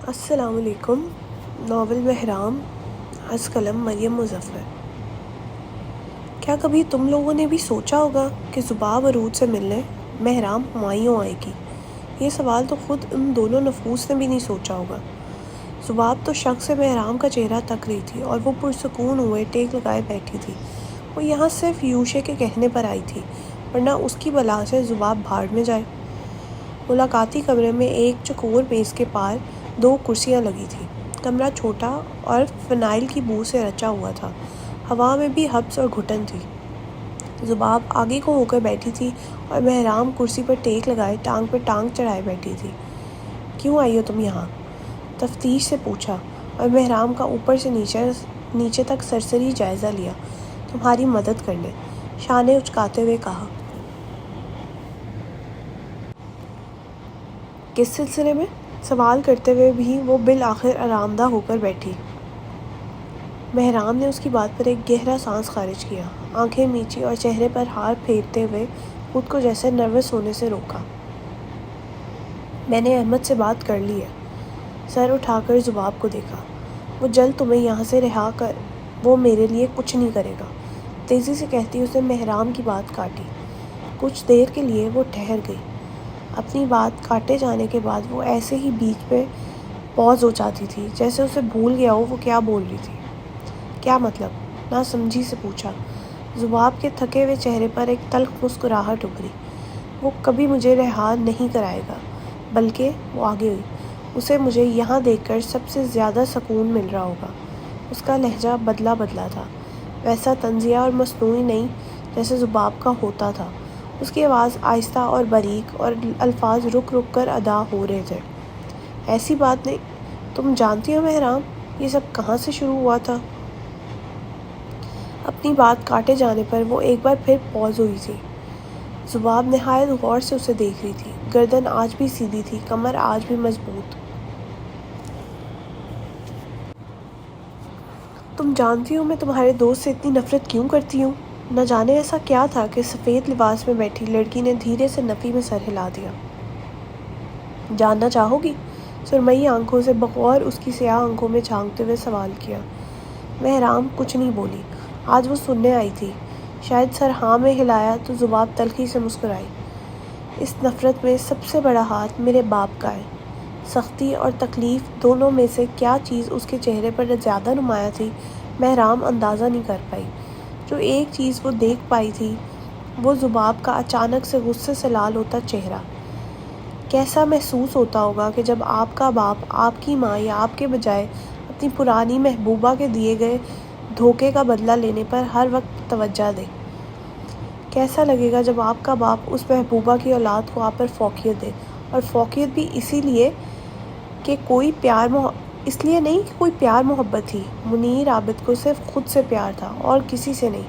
السلام علیکم۔ ناول مہرام، از قلم مریم مظفر۔ کیا کبھی تم لوگوں نے بھی سوچا ہوگا کہ زباب عروج سے ملنے مہرام ہمایوں آئے گی؟ یہ سوال تو خود ان دونوں نفوس نے بھی نہیں سوچا ہوگا۔ زباب تو شک سے مہرام کا چہرہ تک رہی تھی اور وہ پرسکون ہوئے ٹیک لگائے بیٹھی تھی۔ وہ یہاں صرف یوشے کے کہنے پر آئی تھی، ورنہ اس کی بلا سے زباب بھاڑ میں جائے۔ ملاقاتی کمرے میں ایک چوکور میز کے پار 2 کرسیاں لگی تھیں۔ کمرہ چھوٹا اور فنائل کی بو سے رچا ہوا تھا۔ ہوا میں بھی ہبس اور گھٹن تھی۔ زباب آگے کو ہو کر بیٹھی تھی اور مہرام کرسی پر ٹیک لگائے ٹانگ پر ٹانگ چڑھائے بیٹھی تھی۔ کیوں آئی ہو تم یہاں؟ تفتیش سے پوچھا اور مہرام کا اوپر سے نیچے تک سرسری جائزہ لیا۔ تمہاری مدد کرنے، شاہ نے اچکاتے ہوئے کہا۔ کس سلسلے میں؟ سوال کرتے ہوئے بھی وہ بالآخر آرام دہ ہو کر بیٹھی۔ مہرام نے اس کی بات پر ایک گہرا سانس خارج کیا، آنکھیں میچی اور چہرے پر ہاتھ پھیرتے ہوئے خود کو جیسے نروس ہونے سے روکا۔ میں نے احمد سے بات کر لی ہے۔ سر اٹھا کر زباب کو دیکھا۔ وہ جلد تمہیں یہاں سے رہا کر، وہ میرے لیے کچھ نہیں کرے گا، تیزی سے کہتی اس نے مہرام کی بات کاٹی۔ کچھ دیر کے لیے وہ ٹھہر گئی۔ اپنی بات کاٹے جانے کے بعد وہ ایسے ہی بیچ میں پاز ہو جاتی تھی جیسے اسے بھول گیا ہو وہ کیا بول رہی تھی۔ کیا مطلب؟ ناسمجھی سے پوچھا۔ زباب کے تھکے ہوئے چہرے پر ایک تلخ مسکراہٹ ابھری۔ وہ کبھی مجھے رہا نہیں کرائے گا، بلکہ وہ آگے ہوئی، اسے مجھے یہاں دیکھ کر سب سے زیادہ سکون مل رہا ہوگا۔ اس کا لہجہ بدلا تھا، ویسا طنزیہ اور مصنوعی نہیں جیسے زباب کا ہوتا تھا۔ اس کی آواز آہستہ اور باریک اور الفاظ رک رک کر ادا ہو رہے تھے۔ ایسی بات نہیں، تم جانتی ہو مہرام، یہ سب کہاں سے شروع ہوا تھا؟ اپنی بات کاٹے جانے پر وہ ایک بار پھر پاز ہوئی تھی۔ زباب نہایت غور سے اسے دیکھ رہی تھی۔ گردن آج بھی سیدھی تھی، کمر آج بھی مضبوط۔ تم جانتی ہو میں تمہارے دوست سے اتنی نفرت کیوں کرتی ہوں؟ نہ جانے ایسا کیا تھا کہ سفید لباس میں بیٹھی لڑکی نے دھیرے سے نفی میں سر ہلا دیا۔ جاننا چاہو گی؟ سرمئی آنکھوں سے بغور اس کی سیاہ آنکھوں میں جھانکتے ہوئے سوال کیا۔ مہرام کچھ نہیں بولی۔ آج وہ سننے آئی تھی۔ شاید سر ہاں میں ہلایا تو زباب تلخی سے مسکرائی۔ اس نفرت میں سب سے بڑا ہاتھ میرے باپ کا ہے۔ سختی اور تکلیف دونوں میں سے کیا چیز اس کے چہرے پر زیادہ نمایاں تھی، مہرام اندازہ نہیں کر پائی۔ جو ایک چیز وہ دیکھ پائی تھی وہ زباب کا اچانک سے غصے سے لال ہوتا چہرہ۔ کیسا محسوس ہوتا ہوگا کہ جب آپ کا باپ آپ کی ماں یا آپ کے بجائے اپنی پرانی محبوبہ کے دیے گئے دھوکے کا بدلہ لینے پر ہر وقت توجہ دے۔ کیسا لگے گا جب آپ کا باپ اس محبوبہ کی اولاد کو آپ پر فوقیت دے، اور فوقیت بھی اس لیے نہیں کہ کوئی پیار محبت تھی۔ منیر عابد کو صرف خود سے پیار تھا اور کسی سے نہیں۔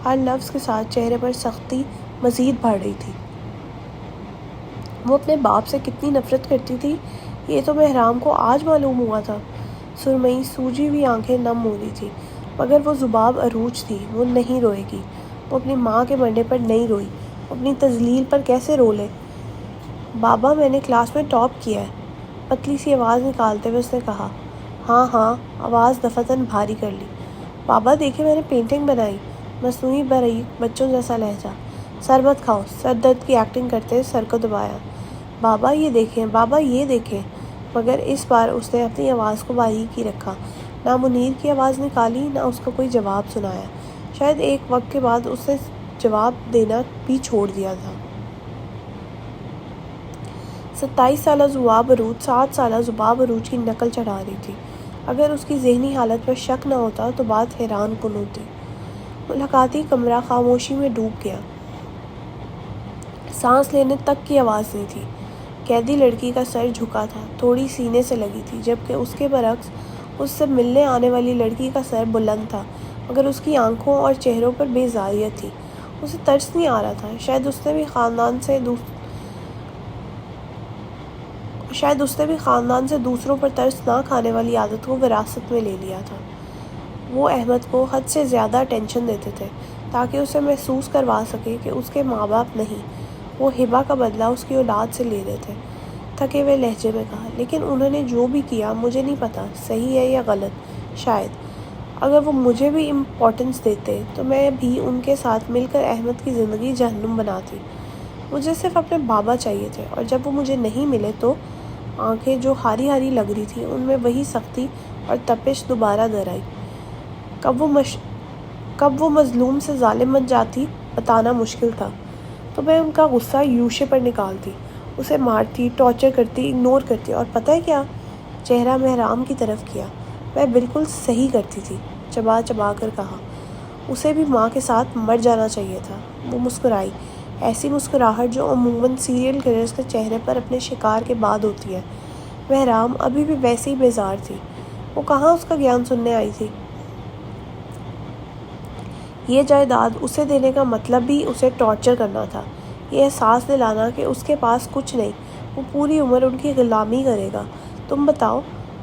ہر لفظ کے ساتھ چہرے پر سختی مزید بڑھ رہی تھی۔ وہ اپنے باپ سے کتنی نفرت کرتی تھی، یہ تو مہرام کو آج معلوم ہوا تھا۔ سرمئی سوجی ہوئی آنکھیں نم ہو رہی تھی، مگر وہ زباب عروج تھی، وہ نہیں روئے گی۔ وہ اپنی ماں کے مرنے پر نہیں روئی، وہ اپنی تذلیل پر کیسے رو لے؟ بابا، میں نے کلاس میں ٹاپ کیا ہے، پتلی سی آواز نکالتے ہوئے اس نے کہا۔ ہاں ہاں، آواز دفعتاً بھاری کر لی۔ بابا دیکھیں، میں نے پینٹنگ بنائی۔ مصنوعی باریک بچوں جیسا لہجہ۔ سر مت کھاؤ، سر درد کی ایکٹنگ کرتے سر کو دبایا۔ بابا یہ دیکھیں، بابا یہ دیکھیں۔ مگر اس بار اس نے اپنی آواز کو باریک ہی رکھا، نہ منیر کی آواز نکالی نہ اس کو کوئی جواب سنایا۔ شاید ایک وقت کے بعد اس نے جواب دینا بھی چھوڑ دیا تھا۔ 27 سالہ زباب عروج 7 سالہ زباب عروج کی نقل چڑھا رہی تھی۔ اگر اس کی ذہنی حالت پر شک نہ ہوتا تو بات حیران کن ہوتی۔ ملاقاتی کمرہ خاموشی میں ڈوب گیا۔ سانس لینے تک کی آواز نہیں تھی۔ قیدی لڑکی کا سر جھکا تھا، تھوڑی سینے سے لگی تھی، جبکہ اس کے برعکس اس سے ملنے آنے والی لڑکی کا سر بلند تھا، مگر اس کی آنکھوں اور چہروں پر بیزاریت تھی۔ اسے ترس نہیں آ رہا تھا۔ شاید اس نے بھی خاندان سے دوسروں پر ترس نہ کھانے والی عادت کو وراثت میں لے لیا تھا۔ وہ احمد کو حد سے زیادہ اٹینشن دیتے تھے تاکہ اسے محسوس کروا سکے کہ اس کے ماں باپ نہیں، وہ ہبہ کا بدلہ اس کی اولاد سے لے رہے تھے۔ تھکے ہوئے لہجے میں کہا، لیکن انہوں نے جو بھی کیا مجھے نہیں پتا صحیح ہے یا غلط، شاید اگر وہ مجھے بھی امپورٹنس دیتے تو میں بھی ان کے ساتھ مل کر احمد کی زندگی جہنم بناتی۔ مجھے صرف اپنے بابا چاہیے تھے، اور جب وہ مجھے نہیں ملے تو آنکھیں جو ہاری ہاری لگ رہی تھیں ان میں وہی سختی اور تپش دوبارہ در آئی۔ کب وہ مظلوم سے ظالم بن جاتی بتانا مشکل تھا، تو میں ان کا غصہ یوشے پر نکالتی، اسے مارتی، ٹارچر کرتی، اگنور کرتی، اور پتہ ہے کیا؟ چہرہ مہرام کی طرف کیا۔ میں بالکل صحیح کرتی تھی، چبا چبا کر کہا۔ اسے بھی ماں کے ساتھ مر جانا چاہیے تھا۔ وہ مسکرائی، ایسی مسکراہٹ جو عموماً سیریل کلرز کے چہرے پر اپنے شکار کے بعد ہوتی ہے۔ مہرام ابھی بھی ویسے ہی بیزار تھی۔ وہ کہاں اس کا گیان سننے آئی تھی؟ یہ جائیداد اسے دینے کا مطلب بھی اسے ٹارچر کرنا تھا، یہ احساس دلانا کہ اس کے پاس کچھ نہیں، وہ پوری عمر ان کی غلامی کرے گا۔ تم بتاؤ،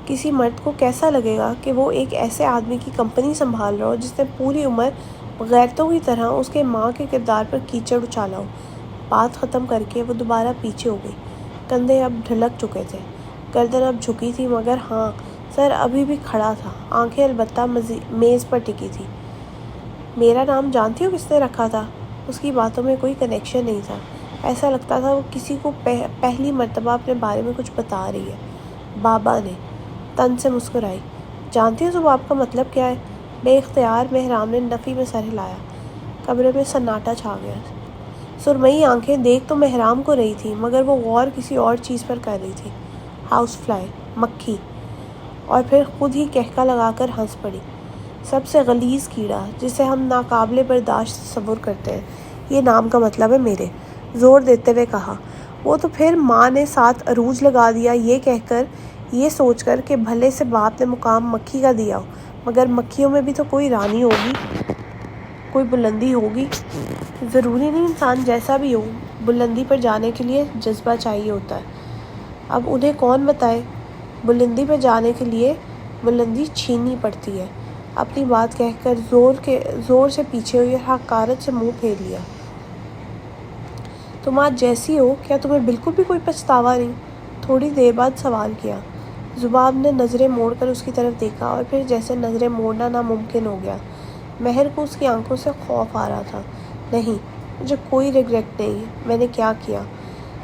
کسی مرد کو کیسا لگے گا کہ وہ ایک ایسے آدمی کی کمپنی سنبھال رہا ہو جس نے پوری عمر غیرتوں کی طرح اس کے ماں کے کردار پر کیچڑ اچھالا ہو؟ بات ختم کر کے وہ دوبارہ پیچھے ہو گئی۔ کندھے اب ڈھلک چکے تھے، گردن اب جھکی تھی، مگر ہاں، سر ابھی بھی کھڑا تھا، آنکھیں البتہ میز پر ٹکی تھی۔ میرا نام جانتی ہو کس نے رکھا تھا؟ اس کی باتوں میں کوئی کنیکشن نہیں تھا، ایسا لگتا تھا وہ کسی کو پہلی مرتبہ اپنے بارے میں کچھ بتا رہی ہے۔ بابا نے تن سے مسکرائی۔ جانتی ہو زباب کا مطلب کیا ہے؟ بے اختیار مہرام نے نفی میں سر ہلایا۔ کمرے میں سناٹا چھا گیا۔ سرمئی آنکھیں دیکھ تو مہرام کو رہی تھی، مگر وہ غور کسی اور چیز پر کر رہی تھی۔ ہاؤس فلائی، مکھی، اور پھر خود ہی کہکا لگا کر ہنس پڑی۔ سب سے غلیظ کیڑا جسے ہم ناقابل برداشت تصور کرتے ہیں، یہ نام کا مطلب ہے میرے، زور دیتے ہوئے کہا۔ وہ تو پھر ماں نے ساتھ عروج لگا دیا، یہ کہہ کر، یہ سوچ کر کہ بھلے سے باپ نے مقام مکھی کا دیا ہو، مگر مکھیوں میں بھی تو کوئی رانی ہوگی، کوئی بلندی ہوگی۔ ضروری نہیں انسان جیسا بھی ہو، بلندی پر جانے کے لیے جذبہ چاہیے ہوتا ہے۔ اب انہیں کون بتائے، بلندی پر جانے کے لیے بلندی چھیننی پڑتی ہے۔ اپنی بات کہہ کر زور سے پیچھے ہوئی اور حقارت سے منہ پھیر لیا۔ تم آج جیسی ہو، کیا تمہیں بالکل بھی کوئی پچھتاوا نہیں؟ تھوڑی دیر بعد سوال کیا۔ زباب نے نظریں موڑ کر اس کی طرف دیکھا، اور پھر جیسے نظریں موڑنا ناممکن ہو گیا۔ مہر کو اس کی آنکھوں سے خوف آ رہا تھا۔ نہیں، مجھے کوئی ریگریٹ نہیں۔ میں نے کیا کیا؟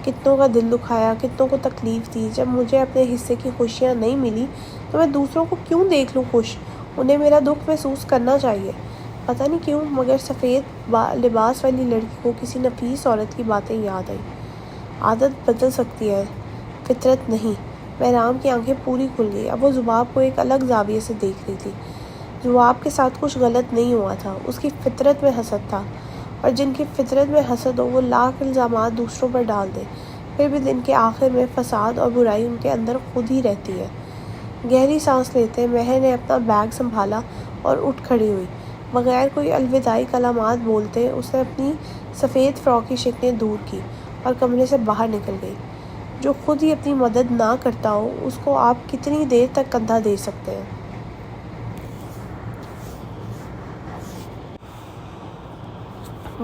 کتنوں کا دل دکھایا، کتنوں کو تکلیف دی۔ جب مجھے اپنے حصے کی خوشیاں نہیں ملی تو میں دوسروں کو کیوں دیکھ لوں خوش؟ انہیں میرا دکھ محسوس کرنا چاہیے۔ پتہ نہیں کیوں، مگر سفید لباس والی لڑکی کو کسی نفیس عورت کی باتیں یاد آئی۔ عادت بدل سکتی ہے، فطرت نہیں۔ مہرام کی آنکھیں پوری کھل گئی۔ اب وہ زباب کو ایک الگ زاویے سے دیکھ رہی تھی۔ زباب کے ساتھ کچھ غلط نہیں ہوا تھا، اس کی فطرت میں حسد تھا، اور جن کی فطرت میں حسد ہو وہ لاکھ الزامات دوسروں پر ڈال دے، پھر بھی دن کے آخر میں فساد اور برائی ان کے اندر خود ہی رہتی ہے۔ گہری سانس لیتے مہر نے اپنا بیگ سنبھالا اور اٹھ کھڑی ہوئی۔ بغیر کوئی الوداعی کلمات بولتے اس نے اپنی سفید فراک کی شکنیں دور کی اور کمرے سے باہر نکل گئی۔ جو خود ہی اپنی مدد نہ کرتا ہو اس کو آپ کتنی دیر تک کندھا دے سکتے ہیں؟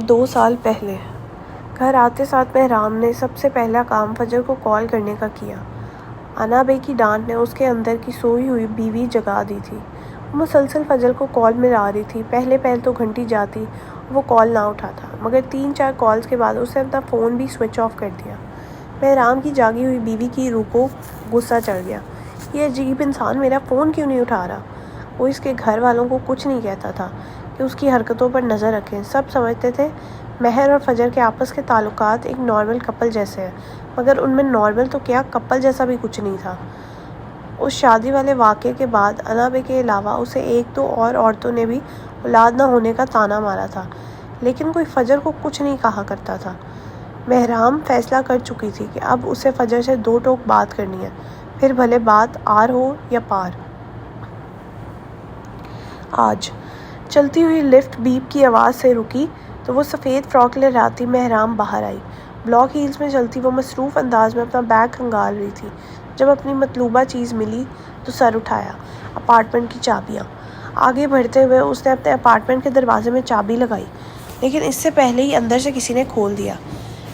2 سال پہلے گھر آتے ساتھ مہرام نے سب سے پہلا کام فجر کو کال کرنے کا کیا۔ انا بے کی ڈانٹ نے اس کے اندر کی سوئی ہوئی بیوی جگا دی تھی۔ وہ مسلسل فجر کو کال ملا رہی تھی۔ پہلے تو گھنٹی جاتی وہ کال نہ اٹھاتا، مگر 3-4 کالز کے بعد اس نے اپنا فون بھی سوئچ آف کر دیا۔ مہرام کی جاگی ہوئی بیوی کی روح کو غصہ چڑھ گیا۔ یہ عجیب انسان میرا فون کیوں نہیں اٹھا رہا؟ وہ اس کے گھر والوں کو کچھ نہیں کہتا تھا کہ اس کی حرکتوں پر نظر رکھیں۔ سب سمجھتے تھے مہر اور فجر کے آپس کے تعلقات ایک نارمل کپل جیسے ہیں، مگر ان میں نارمل تو کیا، کپل جیسا بھی کچھ نہیں تھا۔ اس شادی والے واقعے کے بعد انا بے کے علاوہ اسے 1-2 اور عورتوں نے بھی اولاد نہ ہونے کا طعنہ مارا تھا، لیکن کوئی فجر کو کچھ نہیں کہا کرتا تھا۔ مہرام فیصلہ کر چکی تھی کہ اب اسے فجر سے 2 ٹوک بات کرنی ہے، پھر بھلے بات آر ہو یا پار۔ آج چلتی ہوئی لفٹ بیپ کی آواز سے رکی تو وہ سفید فراک لہراتی مہرام باہر آئی۔ بلاک ہیلز میں چلتی وہ مصروف انداز میں اپنا بیگ کھنگال رہی تھی۔ جب اپنی مطلوبہ چیز ملی تو سر اٹھایا۔ اپارٹمنٹ کی چابیاں۔ آگے بڑھتے ہوئے اس نے اپنے اپارٹمنٹ کے دروازے میں چابی لگائی، لیکن اس سے پہلے ہی اندر سے کسی نے کھول دیا۔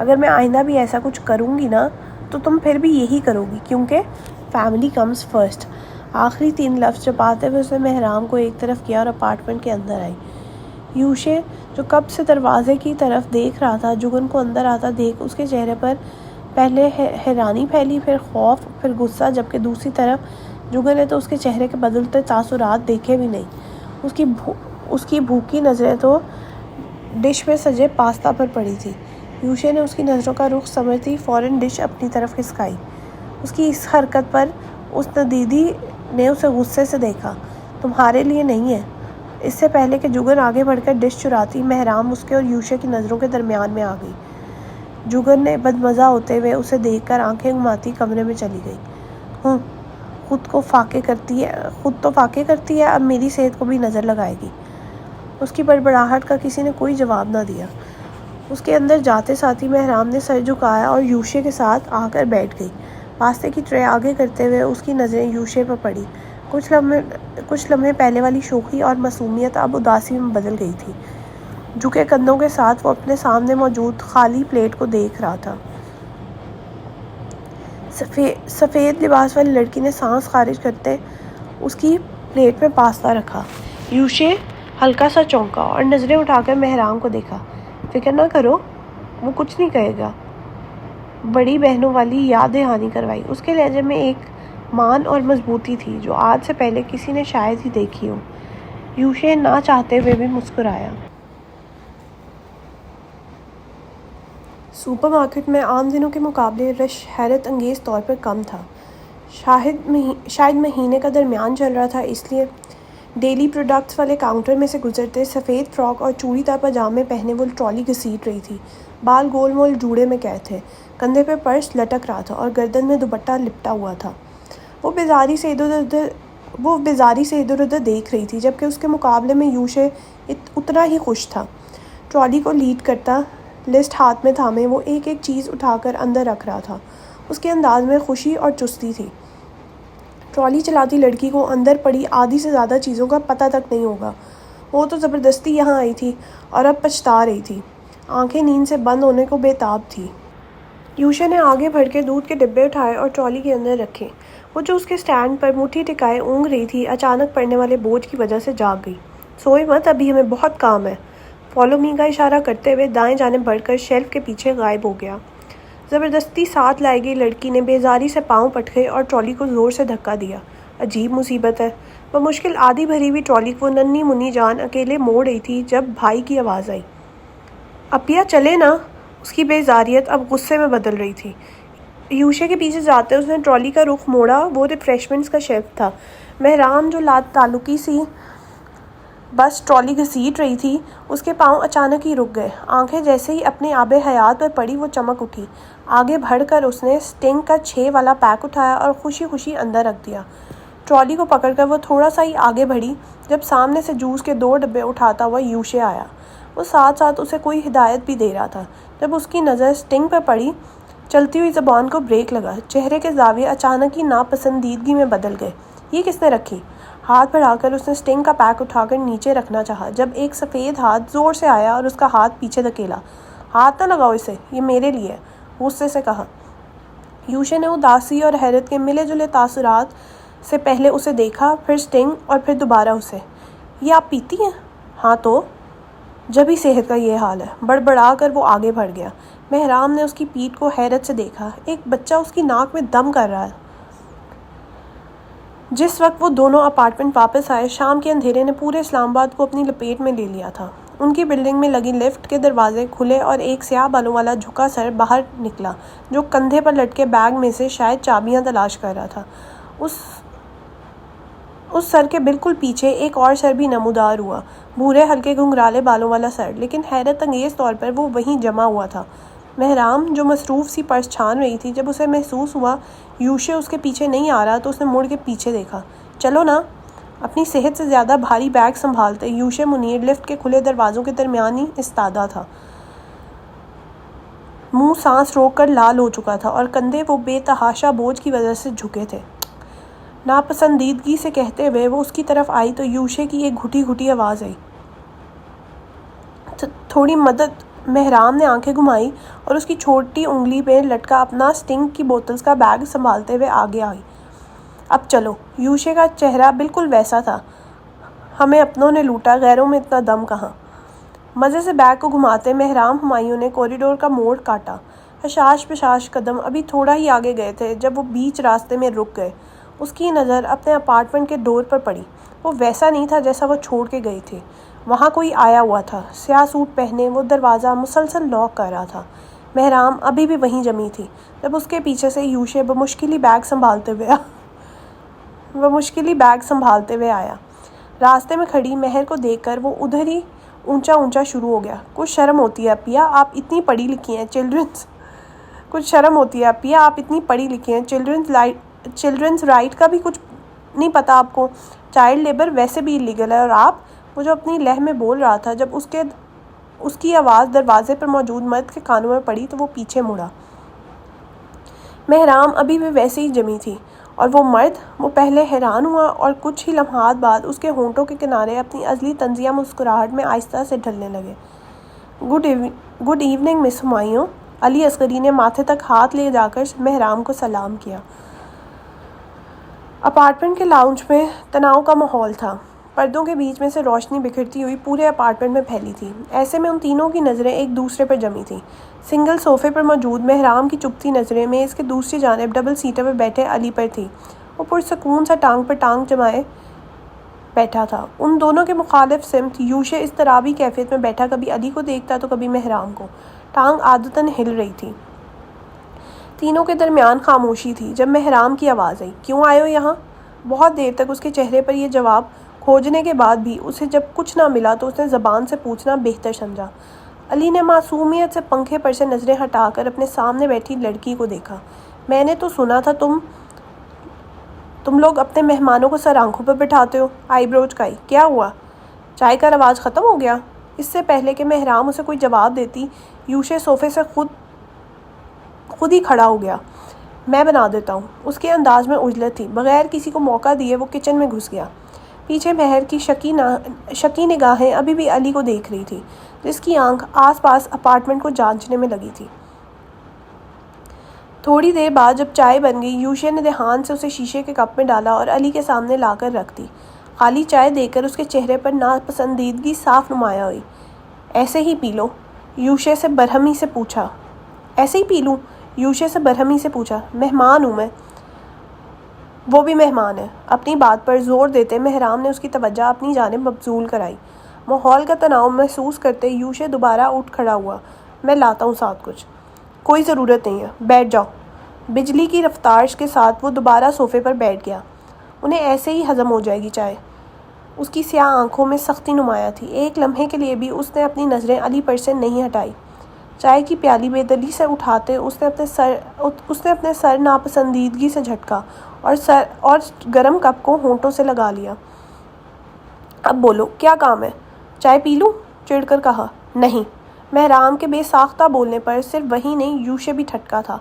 اگر میں آئندہ بھی ایسا کچھ کروں گی نا تو تم پھر بھی یہی کرو گی، کیونکہ فیملی کمز فرسٹ۔ آخری 3 لفظ چپاتے ہوئے اس نے مہرام کو ایک طرف کیا اور اپارٹمنٹ کے اندر آئی۔ یوشے جو کب سے دروازے کی طرف دیکھ رہا تھا، جگن کو اندر آتا دیکھ اس کے چہرے پر پہلے حیرانی پھیلی، پھر خوف، پھر غصہ، جبکہ دوسری طرف جگن نے تو اس کے چہرے کے بدلتے تاثرات دیکھے بھی نہیں۔ اس کی بھوکی نظریں تو ڈش میں سجے پاستا پر پڑی تھی۔ یوشے نے اس کی نظروں کا رخ سمجھتی فوراً ڈش اپنی طرف کھسکائی۔ اس کی اس حرکت پر اس ندیدی نے اسے غصے سے دیکھا۔ تمہارے لیے نہیں ہے۔ اس سے پہلے کہ جگن آگے بڑھ کر ڈش چراتی، مہرام اس کے اور یوشے کی نظروں کے درمیان میں آ گئی۔ جگن نے بدمزہ ہوتے ہوئے اسے دیکھ کر آنکھیں گھماتی کمرے میں چلی گئی۔ خود تو فاقے کرتی ہے، اب میری صحت کو بھی نظر لگائے گی۔ اس کی بڑبڑاہٹ کا کسی نے کوئی جواب نہ دیا۔ اس کے اندر جاتے ساتھ ہی مہرام نے سر جھکایا اور یوشے کے ساتھ آ کر بیٹھ گئی۔ پاستے کی ٹرے آگے کرتے ہوئے اس کی نظریں یوشے پر پڑی۔ کچھ لمحے پہلے والی شوخی اور معصومیت اب اداسی میں بدل گئی تھی۔ جھکے کندھوں کے ساتھ وہ اپنے سامنے موجود خالی پلیٹ کو دیکھ رہا تھا۔ سفید لباس والی لڑکی نے سانس خارج کرتے اس کی پلیٹ میں پاستا رکھا۔ یوشے ہلکا سا چونکا اور نظریں اٹھا کر مہرام کو دیکھا۔ فکر نہ کرو، وہ کچھ نہیں کہے گا۔ بڑی بہنوں والی یاد دہانی کروائی۔ اس کے لہجے میں ایک مان اور مضبوطی تھی جو آج سے پہلے کسی نے شاید ہی دیکھی ہو۔ یوشے نہ چاہتے ہوئے بھی مسکرایا۔ سپر مارکیٹ میں عام دنوں کے مقابلے رش حیرت انگیز طور پر کم تھا۔ شاید مہینے کا درمیان چل رہا تھا، اس لیے ڈیلی پروڈکٹس والے کاؤنٹر میں سے گزرتے سفید فراک اور چوڑی دار پاجامے پہنے وہ ٹرالی گھسیٹ رہی تھی۔ بال گول مول جوڑے میں قید تھے، کندھے پہ پرس لٹک رہا تھا اور گردن میں دوپٹہ لپٹا ہوا تھا۔ وہ بیزاری سے ادھر ادھر دیکھ رہی تھی، جبکہ اس کے مقابلے میں یوشے اتنا ہی خوش تھا۔ ٹرالی کو لیڈ کرتا، لسٹ ہاتھ میں تھامے وہ ایک ایک چیز اٹھا کر اندر رکھ رہا تھا۔ اس کے انداز میں خوشی اور چستی تھی۔ ٹرالی چلاتی لڑکی کو اندر پڑی آدھی سے زیادہ چیزوں کا پتہ تک نہیں ہوگا۔ وہ تو زبردستی یہاں آئی تھی اور اب پچھتا رہی تھی۔ آنکھیں نیند سے بند ہونے کو بے تاب تھی۔ یوشے نے آگے بڑھ کے دودھ کے ڈبے اٹھائے اور ٹرالی کے اندر رکھے۔ وہ جو اس کے سٹینڈ پر مٹھی ٹکائے اونگ رہی تھی، اچانک پڑنے والے بوجھ کی وجہ سے جاگ گئی۔ سوئے مت، ابھی ہمیں بہت کام ہے۔ فالو می کا اشارہ کرتے ہوئے دائیں جانب بڑھ کر شیلف کے پیچھے غائب ہو گیا۔ زبردستی ساتھ لائی گئی لڑکی نے بیزاری سے پاؤں پٹکے اور ٹرالی کو زور سے دھکا دیا۔ عجیب مصیبت ہے۔ بمشکل آدھی بھری ہوئی ٹرالی کو ننھی منی جان اکیلے موڑ رہی تھی جب بھائی کی آواز آئی۔ اپیا چلے نا۔ اس کی بیزاریت اب غصے میں بدل رہی تھی۔ یوشے کے پیچھے جاتے اس نے ٹرالی کا رخ موڑا۔ وہ ریفریشمنٹس کا شیلف تھا۔ مہرام جو تعلقی سی بس ٹرالی گھسیٹ رہی تھی، اس کے پاؤں اچانک ہی رک گئے۔ آنکھیں جیسے ہی اپنے آب حیات پر پڑی وہ چمک اٹھی۔ آگے بڑھ کر اس نے سٹنگ کا 6 والا پیک اٹھایا اور خوشی خوشی اندر رکھ دیا۔ ٹرالی کو پکڑ کر وہ تھوڑا سا ہی آگے بڑھی جب سامنے سے جوس کے 2 ڈبے اٹھاتا ہوا یوشے آیا۔ وہ ساتھ ساتھ اسے کوئی ہدایت بھی دے رہا تھا۔ جب اس کی نظر سٹنگ پر پڑی، چلتی ہوئی زبان کو بریک لگا۔ چہرے کے زاویے اچانک ہی ناپسندیدگی میں بدل گئے۔ یہ کس نے رکھی؟ ہاتھ بڑھا کر اس نے سٹنگ کا پیک اٹھا کر نیچے رکھنا چاہا جب ایک سفید ہاتھ زور سے آیا اور اس کا ہاتھ پیچھے دھکیلا۔ ہاتھ نہ لگاؤ اسے، یہ میرے لیے ہے، غصے سے کہا۔ یوشے نے اداسی اور حیرت کے ملے جلے تاثرات سے پہلے اسے دیکھا، پھر سٹنگ اور پھر دوبارہ اسے۔ یہ آپ پیتی ہیں؟ ہاں تو جب ہی صحت کا یہ حال ہے۔ بڑبڑا کر وہ آگے بڑھ گیا۔ مہرام نے اس کی پیٹھ کو حیرت سے دیکھا۔ ایک بچہ اس کی ناک میں دم کر رہا ہے۔ جس وقت وہ دونوں اپارٹمنٹ واپس آئے، شام کے اندھیرے نے پورے اسلام آباد کو اپنی لپیٹ میں لے لیا تھا۔ ان کی بلڈنگ میں لگی لفٹ کے دروازے کھلے اور ایک سیاہ بالوں والا جھکا سر باہر نکلا جو کندھے پر لٹکے بیگ میں سے شاید چابیاں تلاش کر رہا تھا۔ اس سر کے بالکل پیچھے ایک اور سر بھی نمودار ہوا، بھورے ہلکے گھنگرالے بالوں والا سر، لیکن حیرت انگیز طور پر وہ وہیں جمع ہوا تھا۔ مہرام جو مصروف سی پرس چھان رہی تھی، جب اسے محسوس ہوا یوشے اس کے پیچھے نہیں آ رہا تو اس نے مڑ کے پیچھے دیکھا۔ چلو نا۔ اپنی صحت سے زیادہ بھاری بیگ سنبھالتے یوشے منیر لفٹ کے کھلے دروازوں کے درمیان ہی استادہ تھا۔ منہ سانس روک کر لال ہو چکا تھا اور کندھے وہ بے تحاشا بوجھ کی وجہ سے جھکے تھے۔ ناپسندیدگی سے کہتے ہوئے وہ اس کی طرف آئی تو یوشے کی ایک گھٹی گھٹی آواز آئی، تھوڑی مدد مہرام نے آنکھیں گھمائی اور اس کی چھوٹی انگلی پہ لٹکا اپنا سٹنگ کی بوتلز کا بیگ سنبھالتے ہوئے آگے آئی۔ اب چلو۔ یوشے کا چہرہ بالکل ویسا تھا۔ ہمیں اپنوں نے لوٹا، غیروں میں اتنا دم کہاں۔ مزے سے بیگ کو گھماتے مہرام ہمایوں نے کوریڈور کا موڑ کاٹا۔ حشاش پشاش قدم ابھی تھوڑا ہی آگے گئے تھے جب وہ بیچ راستے میں رک گئے۔ اس کی نظر اپنے اپارٹمنٹ کے ڈور پر پڑی۔ وہ ویسا نہیں تھا جیسا وہ چھوڑ کے گئی تھی۔ وہاں کوئی آیا ہوا تھا، سیاہ سوٹ پہنے۔ وہ دروازہ مسلسل لاک کر رہا تھا۔ مہرام ابھی بھی وہیں جمی تھی جب اس کے پیچھے سے یوشے بمشکل ہی بیگ سنبھالتے ہوئے آیا۔ راستے میں کھڑی مہر کو دیکھ کر وہ ادھر ہی اونچا شروع ہو گیا۔ کچھ شرم ہوتی ہے اپیا، آپ اتنی پڑھی لکھی ہیں۔ چلڈرنز رائٹ کا بھی کچھ نہیں پتا آپ کو؟ چائلڈ لیبر ویسے بھی ایلیگل ہے، اور آپ؟ وہ جو اپنی لہر میں بول رہا تھا، جب اس کی آواز دروازے پر موجود مرد کے کانوں میں پڑی تو وہ پیچھے مڑا۔ مہرام ابھی بھی ویسے ہی جمی تھی، اور وہ مرد، وہ پہلے حیران ہوا اور کچھ ہی لمحات بعد اس کے ہونٹوں کے کنارے اپنی ازلی طنزیہ مسکراہٹ میں آہستہ سے ڈھلنے لگے۔ گڈ ایوننگ مس ہمایوں۔ علی اصغری نے ماتھے تک ہاتھ لے جا کر مہرام کو سلام کیا۔ اپارٹمنٹ کے لاؤنج میں تناؤ کا ماحول تھا۔ پردوں کے بیچ میں سے روشنی بکھرتی ہوئی پورے اپارٹمنٹ میں پھیلی تھی۔ ایسے میں ان تینوں کی نظریں ایک دوسرے پر جمی تھیں۔ سنگل صوفے پر موجود مہرام کی چپتی نظریں میز کے دوسری جانب ڈبل سیٹر پر بیٹھے علی پر تھی۔ وہ پرسکون سا ٹانگ پر ٹانگ جمائے بیٹھا تھا۔ ان دونوں کے مخالف سمت یوشے اضطرابی کیفیت میں بیٹھا کبھی علی کو دیکھتا تو کبھی مہرام کو۔ ٹانگ عادتاً ہل رہی تھی۔ تینوں کے درمیان خاموشی تھی جب مہرام کی آواز آئی، کیوں آئے ہو یہاں؟ بہت دیر تک اس کے چہرے پر یہ جواب کھوجنے کے بعد بھی اسے جب کچھ نہ ملا تو اس نے زبان سے پوچھنا بہتر سمجھا۔ علی نے معصومیت سے پنکھے پر سے نظریں ہٹا کر اپنے سامنے بیٹھی لڑکی کو دیکھا۔ میں نے تو سنا تھا تم لوگ اپنے مہمانوں کو سر آنکھوں پر بٹھاتے ہو۔ آئی برو چکائی۔ کیا ہوا؟ چائے کا رواج ختم ہو گیا؟ اس سے پہلے کہ مہرام اسے کوئی جواب دیتی، یوشے صوفے سے خود ہی کھڑا ہو گیا۔ میں بنا دیتا ہوں۔ اس کے انداز میں عجلت تھی۔ بغیر کسی کو موقع دیے وہ کچن میں گھس گیا۔ پیچھے مہر کی شکی نگاہیں ابھی بھی علی کو دیکھ رہی تھی، جس کی آنکھ آس پاس اپارٹمنٹ کو جانچنے میں لگی تھی۔ تھوڑی دیر بعد جب چائے بن گئی، یوشے نے دھیان سے اسے شیشے کے کپ میں ڈالا اور علی کے سامنے لا کر رکھ دی۔ خالی چائے دیکھ کر اس کے چہرے پر ناپسندیدگی صاف نمایاں ہوئی۔ ایسے ہی پی لو، یوشے سے برہمی سے پوچھا۔ ایسے ہی پی لوں؟ یوشے سے برہمی سے پوچھا۔ مہمان ہوں میں۔ وہ بھی مہمان ہے۔ اپنی بات پر زور دیتے مہرام نے اس کی توجہ اپنی جانب مبذول کرائی۔ ماحول کا تناؤ محسوس کرتے یوشے دوبارہ اٹھ کھڑا ہوا۔ میں لاتا ہوں ساتھ کچھ۔ کوئی ضرورت نہیں ہے، بیٹھ جاؤ۔ بجلی کی رفتار کے ساتھ وہ دوبارہ صوفے پر بیٹھ گیا۔ انہیں ایسے ہی ہضم ہو جائے گی چائے۔ اس کی سیاہ آنکھوں میں سختی نمایاں تھی۔ ایک لمحے کے لیے بھی اس نے اپنی نظریں علی پر سے نہیں ہٹائی۔ چائے کی پیالی بے دلی سے اٹھاتے اس نے اپنے سر ناپسندیدگی سے جھٹکا اور گرم کپ کو ہونٹوں سے لگا لیا۔ اب بولو، کیا کام ہے؟ چائے پی لوں؟ چڑھ کر کہا۔ نہیں۔ مہرام کے بے ساختہ بولنے پر صرف وہی نہیں، یوشے بھی ٹھٹکا تھا۔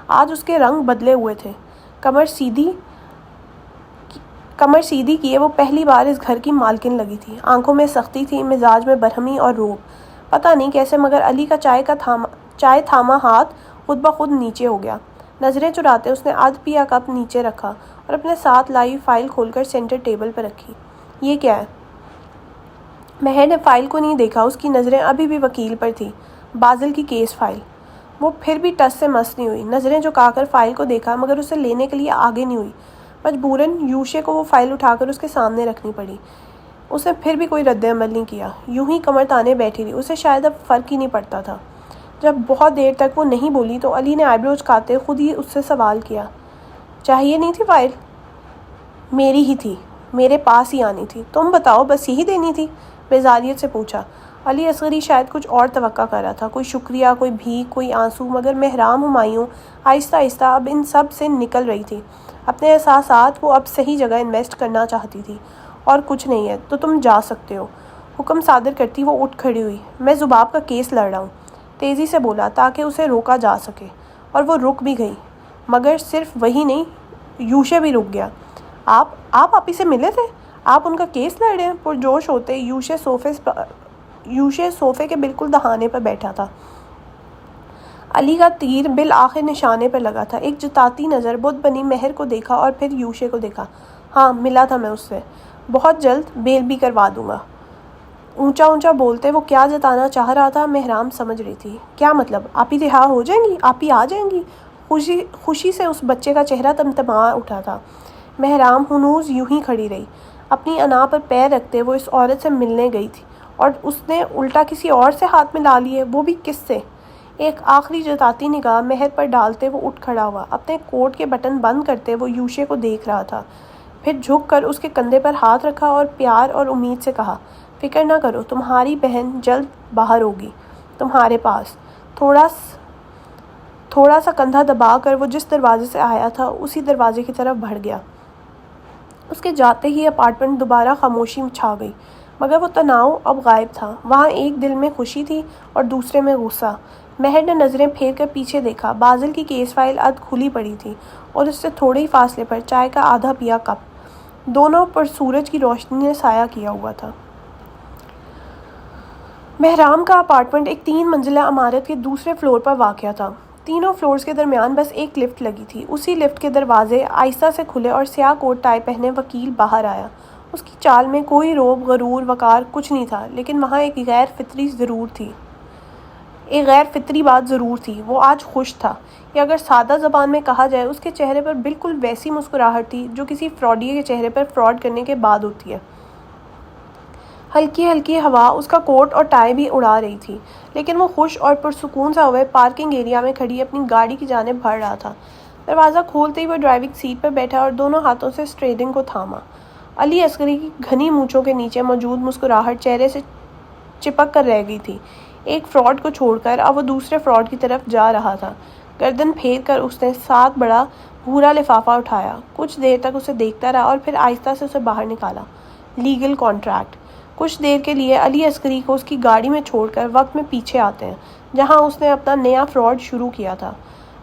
آج اس کے رنگ بدلے ہوئے تھے۔ کمر سیدھی کیے وہ پہلی بار اس گھر کی مالکن لگی تھی۔ آنکھوں میں سختی تھی، مزاج میں برہمی اور روب۔ پتہ نہیں کیسے مگر علی کا چائے تھاما ہاتھ خود بخود نیچے ہو گیا۔ نظریں چراتے اس نے آدھ پیا کپ نیچے رکھا اور اپنے ساتھ لائی فائل کھول کر سینٹر ٹیبل پر رکھی۔ یہ کیا ہے؟ مہر نے فائل کو نہیں دیکھا۔ اس کی نظریں ابھی بھی وکیل پر تھیں۔ بازل کی کیس فائل۔ وہ پھر بھی ٹس سے مس نہیں ہوئی۔ نظریں جھکا کر فائل کو دیکھا مگر اسے لینے کے لیے آگے نہیں ہوئی۔ مجبوراً یوشے کو وہ فائل اٹھا کر اس کے سامنے رکھنی پڑی۔ اس نے پھر بھی کوئی رد عمل نہیں کیا، یوں ہی کمر تانے بیٹھی رہی۔ اسے شاید اب فرق ہی نہیں پڑتا تھا۔ جب بہت دیر تک وہ نہیں بولی تو علی نے آئی برو چکاتے خود ہی اس سے سوال کیا، چاہیے نہیں تھی فائل؟ میری ہی تھی، میرے پاس ہی آنی تھی۔ تم بتاؤ، بس یہی دینی تھی؟ بیزاریت سے پوچھا۔ علی اصغری شاید کچھ اور توقع کر رہا تھا، کوئی شکریہ، کوئی بھیک، کوئی آنسو، مگر مہرام ہمایوں آہستہ آہستہ اب ان سب سے نکل رہی تھی۔ اپنے احساسات وہ اب صحیح جگہ انویسٹ کرنا چاہتی تھی۔ اور کچھ نہیں ہے تو تم جا سکتے ہو۔ حکم صادر کرتی وہ اٹھ کھڑی ہوئی۔ میں ذباب کا کیس لڑ رہا ہوں، تیزی سے بولا تاکہ اسے روکا جا سکے، اور وہ رک بھی گئی۔ مگر صرف وہی نہیں، یوشے بھی رک گیا۔ آپ آپی سے ملے تھے؟ آپ ان کا کیس لڑ رہے ہیں؟ پرجوش ہوتے یوشے یوشے صوفے کے بالکل دہانے پر بیٹھا تھا۔ علی کا تیر بالآخر نشانے پر لگا تھا۔ ایک جتاتی نظر بت بنی مہر کو دیکھا اور پھر یوشے کو دیکھا۔ ہاں، ملا تھا میں اس سے، بہت جلد بیل بھی کروا دوں گا۔ اونچا اونچا بولتے وہ کیا جتانا چاہ رہا تھا مہرام سمجھ رہی تھی۔ کیا مطلب؟ آپ ہی رہا ہو جائیں گی؟ آپ ہی آ جائیں گی؟ خوشی سے اس بچے کا چہرہ تمتما اٹھا تھا۔ مہرام ہنوز یوں ہی کھڑی رہی۔ اپنی انا پر پیر رکھتے وہ اس عورت سے ملنے گئی تھی اور اس نے الٹا کسی اور سے ہاتھ ملا لیے، وہ بھی کس سے؟ ایک آخری جتاتی نگاہ مہر پر ڈالتے وہ اٹھ کھڑا ہوا۔ اپنے کوٹ کے بٹن بند کرتے وہ یوشے کو دیکھ رہا تھا، پھر جھک کر اس کے کندھے پر ہاتھ رکھا اور پیار اور امید سے کہا، فکر نہ کرو، تمہاری بہن جلد باہر ہوگی تمہارے پاس۔ تھوڑا سا کندھا دبا کر وہ جس دروازے سے آیا تھا اسی دروازے کی طرف بڑھ گیا۔ اس کے جاتے ہی اپارٹمنٹ دوبارہ خاموشی چھا گئی، مگر وہ تناؤ اب غائب تھا۔ وہاں ایک دل میں خوشی تھی اور دوسرے میں غصہ۔ مہر نے نظریں پھیر کر پیچھے دیکھا۔ بازل کی کیس فائل کھلی پڑی تھی اور اس سے تھوڑے ہی فاصلے پر چائے کا آدھا پیا کپ دونوں پر سورج کی روشنی نے سایہ کیا ہوا تھا۔ مہرام کا اپارٹمنٹ ایک 3 منزلہ عمارت کے دوسرے فلور پر واقع تھا۔ تینوں فلورز کے درمیان بس ایک لفٹ لگی تھی۔ اسی لفٹ کے دروازے آہستہ سے کھلے اور سیاہ کوٹ ٹائی پہنے وکیل باہر آیا۔ اس کی چال میں کوئی روب، غرور، وقار کچھ نہیں تھا، لیکن وہاں ایک غیر فطری بات ضرور تھی۔ وہ آج خوش تھا، یا اگر سادہ زبان میں کہا جائے اس کے چہرے پر بالکل ویسی مسکراہٹ تھی جو کسی فراڈیے کے چہرے پر فراڈ کرنے کے بعد ہوتی ہے۔ ہلکی ہلکی ہوا اس کا کوٹ اور ٹائی بھی اڑا رہی تھی، لیکن وہ خوش اور پرسکون سا ہوئے پارکنگ ایریا میں کھڑی اپنی گاڑی کی جانب بڑھ رہا تھا۔ دروازہ کھولتے ہی وہ ڈرائیونگ سیٹ پر بیٹھا اور دونوں ہاتھوں سے اسٹیئرنگ کو تھاما۔ علی اصغری کی گھنی مونچھوں کے نیچے موجود مسکراہٹ چہرے سے چپک کر رہ گئی تھی۔ ایک فراڈ کو چھوڑ کر اب وہ دوسرے فراڈ کی طرف جا رہا تھا۔ گردن پھیر کر اس نے ساتھ بڑا بھورا لفافہ اٹھایا، کچھ دیر تک اسے دیکھتا رہا اور پھر آہستہ سے اسے باہر نکالا۔ Legal contract. کچھ دیر کے لیے علی اصغری کو اس کی گاڑی میں چھوڑ کر وقت میں پیچھے آتے ہیں، جہاں اس نے اپنا نیا فراڈ شروع کیا تھا۔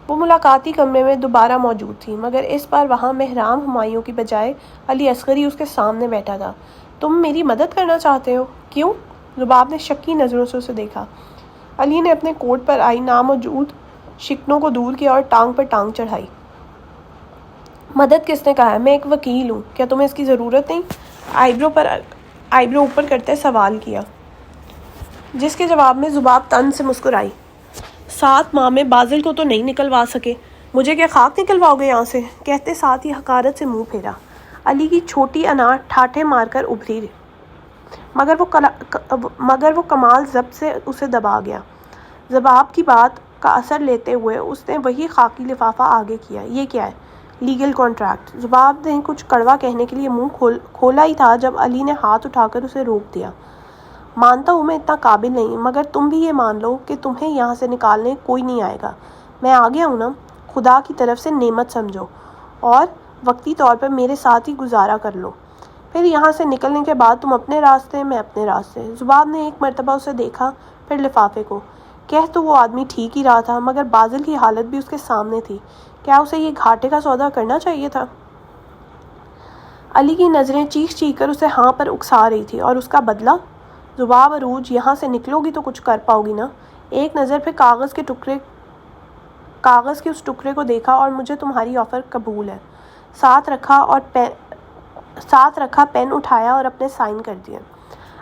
وہ ملاقاتی کمرے میں دوبارہ موجود تھی، مگر اس بار وہاں مہرام ہمایوں کی بجائے علی اصغری اس کے سامنے بیٹھا تھا۔ تم میری مدد کرنا چاہتے ہو؟ کیوں؟ رباب نے شکی نظروں سے اسے دیکھا۔ علی نے اپنے کوٹ پر آئی ناموجود شکنوں کو دور کیا اور ٹانگ پر ٹانگ چڑھائی۔ مدد کس نے کہا ہے؟ میں ایک وکیل ہوں، کیا تمہیں اس کی ضرورت نہیں؟ آئیبرو اوپر کرتے سوال کیا، جس کے جواب میں ذباب طنز سے مسکرائی۔ 7 ماہ میں بازل کو تو نہیں نکلوا سکے، مجھے کیا خاک نکلواؤ گے یہاں سے؟ کہتے ساتھ ہی حقارت سے منہ پھیرا۔ علی کی چھوٹی انا ٹھاٹھے مار کر ابھری، مگر وہ کمال ضبط سے اسے دبا گیا۔ ذباب کی بات کا اثر لیتے ہوئے اس نے وہی خاکی لفافہ آگے کیا۔ یہ کیا ہے؟ Legal contract. ذباب نے کچھ کڑوا کہنے کے لیے منہ کھولا ہی تھا جب علی نے ہاتھ اٹھا کر اسے روک دیا۔ مانتا ہوں میں اتنا قابل نہیں، مگر تم بھی یہ مان لو کہ تمہیں یہاں سے نکالنے کوئی نہیں آئے گا۔ میں آ گیا ہوں نا، خدا کی طرف سے نعمت سمجھو اور وقتی طور پر میرے ساتھ ہی گزارا کر لو، پھر یہاں سے نکلنے کے بعد تم اپنے راستے، میں اپنے راستے۔ ذباب نے ایک مرتبہ اسے دیکھا، پھر لفافے کو۔ کہہ تو وہ آدمی ٹھیک ہی رہا تھا، مگر بازل کی حالت بھی اس کے سامنے تھی۔ کیا اسے یہ گھاٹے کا سودا کرنا چاہیے تھا؟ علی کی نظریں چیخ چیخ کر اسے ہاں پر اکسا رہی تھی۔ اور اس کا بدلہ؟ ذباب عروج، یہاں سے نکلو گی تو کچھ کر پاؤ گی نا؟ ایک نظر پھر کاغذ کے اس ٹکڑے کو دیکھا اور مجھے تمہاری آفر قبول ہے۔ ساتھ رکھا پین اٹھایا اور اپنے سائن کر دیا۔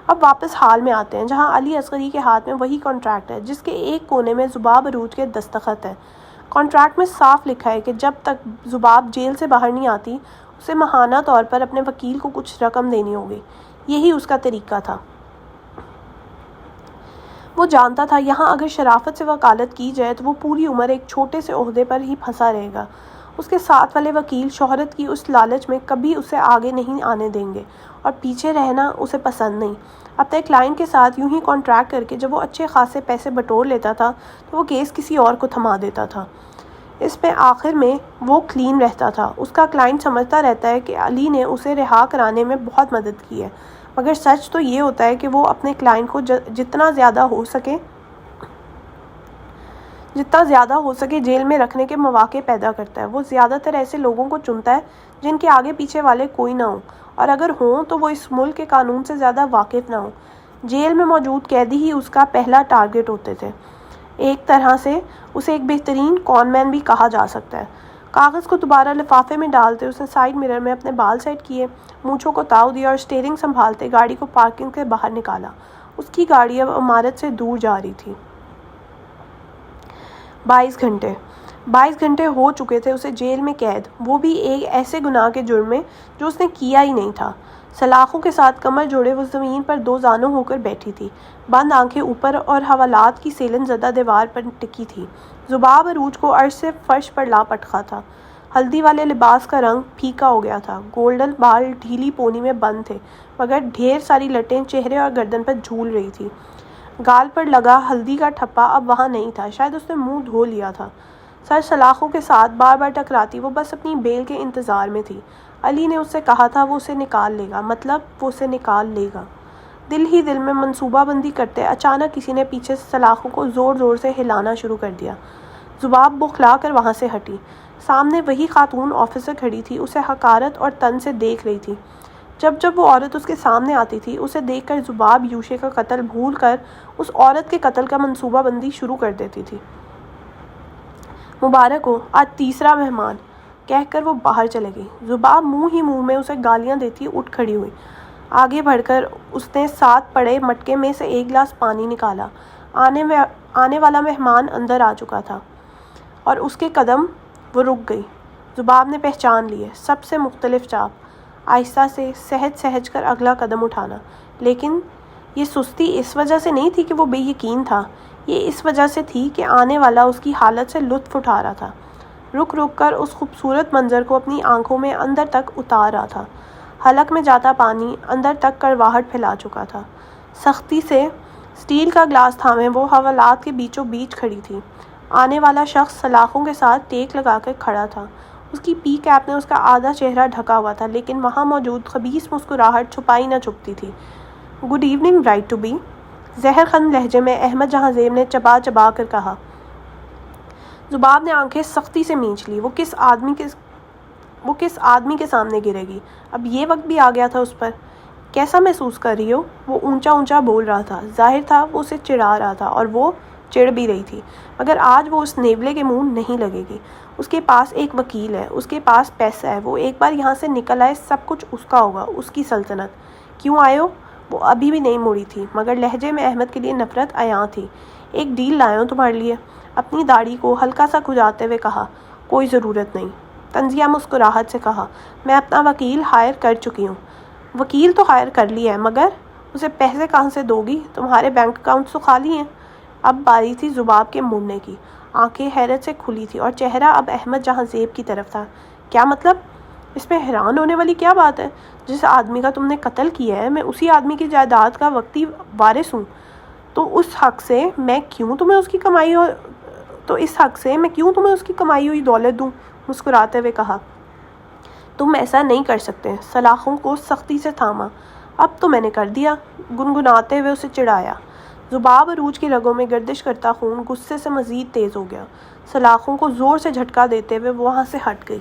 اب واپس حال میں آتے ہیں، جہاں علی اصغری کے ہاتھ میں وہی کانٹریکٹ ہے جس کے ایک کونے میں ذباب عروج کے دستخط ہیں۔ کانٹریکٹ میں صاف لکھا ہے کہ جب تک ذباب جیل سے باہر نہیں آتی اسے ماہانہ طور پر اپنے وکیل کو کچھ رقم دینی ہوگی۔ یہی اس کا طریقہ تھا۔ وہ جانتا تھا یہاں اگر شرافت سے وکالت کی جائے تو وہ پوری عمر ایک چھوٹے سے عہدے پر ہی پھنسا رہے گا۔ اس کے ساتھ والے وکیل شہرت کی اس لالچ میں کبھی اسے آگے نہیں آنے دیں گے، اور پیچھے رہنا اسے پسند نہیں۔ اپنے کلائنٹ کے ساتھ یوں ہی کانٹریکٹ کر کے جب وہ اچھے خاصے پیسے بٹور لیتا تھا تو وہ کیس کسی اور کو تھما دیتا تھا۔ اس میں آخر میں وہ کلین رہتا تھا۔ اس کا کلائنٹ سمجھتا رہتا ہے کہ علی نے اسے رہا کرانے میں بہت مدد کی ہے، مگر سچ تو یہ ہوتا ہے کہ وہ اپنے کلائنٹ کو جتنا زیادہ ہو سکے جیل میں رکھنے کے مواقع پیدا کرتا ہے۔ وہ زیادہ تر ایسے لوگوں کو چنتا ہے جن کے آگے پیچھے والے کوئی نہ ہوں، اور اگر ہوں تو وہ اس ملک کے قانون سے زیادہ واقف نہ ہوں۔ جیل میں موجود قیدی ہی اس کا پہلا ٹارگٹ ہوتے تھے۔ ایک طرح سے اسے ایک بہترین کون مین بھی کہا جا سکتا ہے۔ کاغذ کو دوبارہ لفافے میں ڈالتے اس نے سائیڈ مرر میں اپنے بال سیٹ کیے، مونچھوں کو تاؤ دیا اور اسٹیئرنگ سنبھالتے گاڑی کو پارکنگ سے باہر نکالا۔ اس کی گاڑی اب عمارت سے دور جا رہی تھی۔ 22 گھنٹے ہو چکے تھے اسے جیل میں قید، وہ بھی ایک ایسے گناہ کے جرم میں جو اس نے کیا ہی نہیں تھا۔ سلاخوں کے ساتھ کمر جوڑے وہ زمین پر دو زانوں ہو کر بیٹھی تھی، بند آنکھیں اوپر اور حوالات کی سیلن زدہ دیوار پر ٹکی تھی۔ ذباب عروج کو عرش سے فرش پر لا پٹخا تھا۔ ہلدی والے لباس کا رنگ پھیکا ہو گیا تھا، گولڈن بال ڈھیلی پونی میں بند تھے، مگر ڈھیر ساری لٹیں چہرے اور گردن پر جھول رہی تھی۔ گال پر لگا ہلدی کا ٹھپا اب وہاں نہیں تھا، شاید اس نے منہ دھو لیا تھا۔ سر سلاخوں کے ساتھ بار بار ٹکراتی، وہ بس اپنی بیل کے انتظار میں تھی۔ علی نے اس سے کہا تھا وہ اسے نکال لے گا، مطلب وہ اسے نکال لے گا۔ دل ہی دل میں منصوبہ بندی کرتے اچانک کسی نے پیچھے سے سلاخوں کو زور زور سے ہلانا شروع کر دیا۔ ذباب بوکھلا کر وہاں سے ہٹی۔ سامنے وہی خاتون آفیسر کھڑی تھی، اسے حقارت اور تن سے دیکھ رہی تھی۔ جب وہ عورت اس کے سامنے آتی تھی، اسے دیکھ کر ذباب یوشے کا قتل بھول کر اس عورت کے قتل کا منصوبہ بندی شروع کر دیتی تھی۔ مبارک ہو، آج تیسرا مہمان، کہہ کر وہ باہر چلے گئی۔ ذباب منہ ہی منہ میں اسے گالیاں دیتی اٹھ کھڑی ہوئی۔ آگے بڑھ کر اس نے ساتھ پڑے مٹکے میں سے ایک گلاس پانی نکالا۔ آنے والا مہمان اندر آ چکا تھا اور اس کے قدم وہ رک گئی۔ ذباب نے پہچان لیے، سب سے مختلف چاپ، آہستہ سے سہج کر اگلا قدم اٹھانا۔ لیکن یہ سستی اس وجہ سے نہیں تھی کہ وہ بے یقین تھا، یہ اس وجہ سے تھی کہ آنے والا اس کی حالت سے لطف اٹھا رہا تھا، رک کر اس خوبصورت منظر کو اپنی آنکھوں میں اندر تک اتار رہا تھا۔ حلق میں جاتا پانی اندر تک کڑواہٹ پھیلا چکا تھا۔ سختی سے اسٹیل کا گلاس تھامے وہ حوالات کے بیچوں بیچ کھڑی تھی۔ آنے والا شخص سلاخوں کے ساتھ ٹیک لگا کر کھڑا تھا۔ اس کی پی کیپ نے اس کا آدھا چہرہ ڈھکا ہوا تھا، لیکن وہاں موجود خبیث مسکراہٹ چھپائی نہ چھپتی تھی۔ Good evening bright to be, زہر خند لہجے میں احمد جہاں زیب نے چبا کر کہا۔ ذباب نے آنکھیں سختی سے مینچ لی۔ وہ کس آدمی کے سامنے گرے گی؟ اب یہ وقت بھی آ گیا تھا اس پر۔ کیسا محسوس کر رہی ہو؟ وہ اونچا بول رہا تھا۔ ظاہر تھا وہ اسے چڑھا رہا تھا اور وہ چڑ بھی رہی تھی، مگر آج وہ اس نیولے کے منہ نہیں لگے گی۔ اس کے پاس ایک وکیل ہے، اس کے پاس پیسہ ہے، وہ ایک بار یہاں سے نکل آئے سب کچھ اس کا ہوگا، اس کی سلطنت۔ کیوں آئے ہو؟ وہ ابھی بھی نہیں مڑی تھی، مگر لہجے میں احمد کے لیے نفرت عیاں تھی۔ ایک ڈیل لایا ہوں تمہارے لیے، اپنی داڑھی کو ہلکا سا کھجاتے ہوئے کہا۔ کوئی ضرورت نہیں، طنزیہ مسکراہٹ سے کہا۔ میں اپنا وکیل ہائر کر چکی ہوں۔ وکیل تو ہائر کر لیا ہے، مگر اسے پیسے کہاں سے دو گی؟ تمہارے بینک اکاؤنٹ تو خالی ہیں۔ اب باری تھی ذباب کے مڑنے کی۔ آنکھیں حیرت سے کھلی تھی اور چہرہ اب احمد جہاں زیب کی طرف تھا۔ کیا مطلب؟ اس میں حیران ہونے والی کیا بات ہے؟ جس آدمی کا تم نے قتل کیا ہے، میں اسی آدمی کی جائیداد کا وقتی وارث ہوں، تو اس حق سے میں کیوں تمہیں اس کی کمائی ہوئی دولت دوں؟ مسکراتے ہوئے کہا۔ تم ایسا نہیں کر سکتے۔ سلاخوں کو سختی سے تھاما۔ اب تو میں نے کر دیا، گنگناتے ہوئے اسے چڑھایا۔ ذباب عروج کی رگوں میں گردش کرتا خون غصے سے مزید تیز ہو گیا۔ سلاخوں کو زور سے جھٹکا دیتے ہوئے وہ وہاں سے ہٹ گئی۔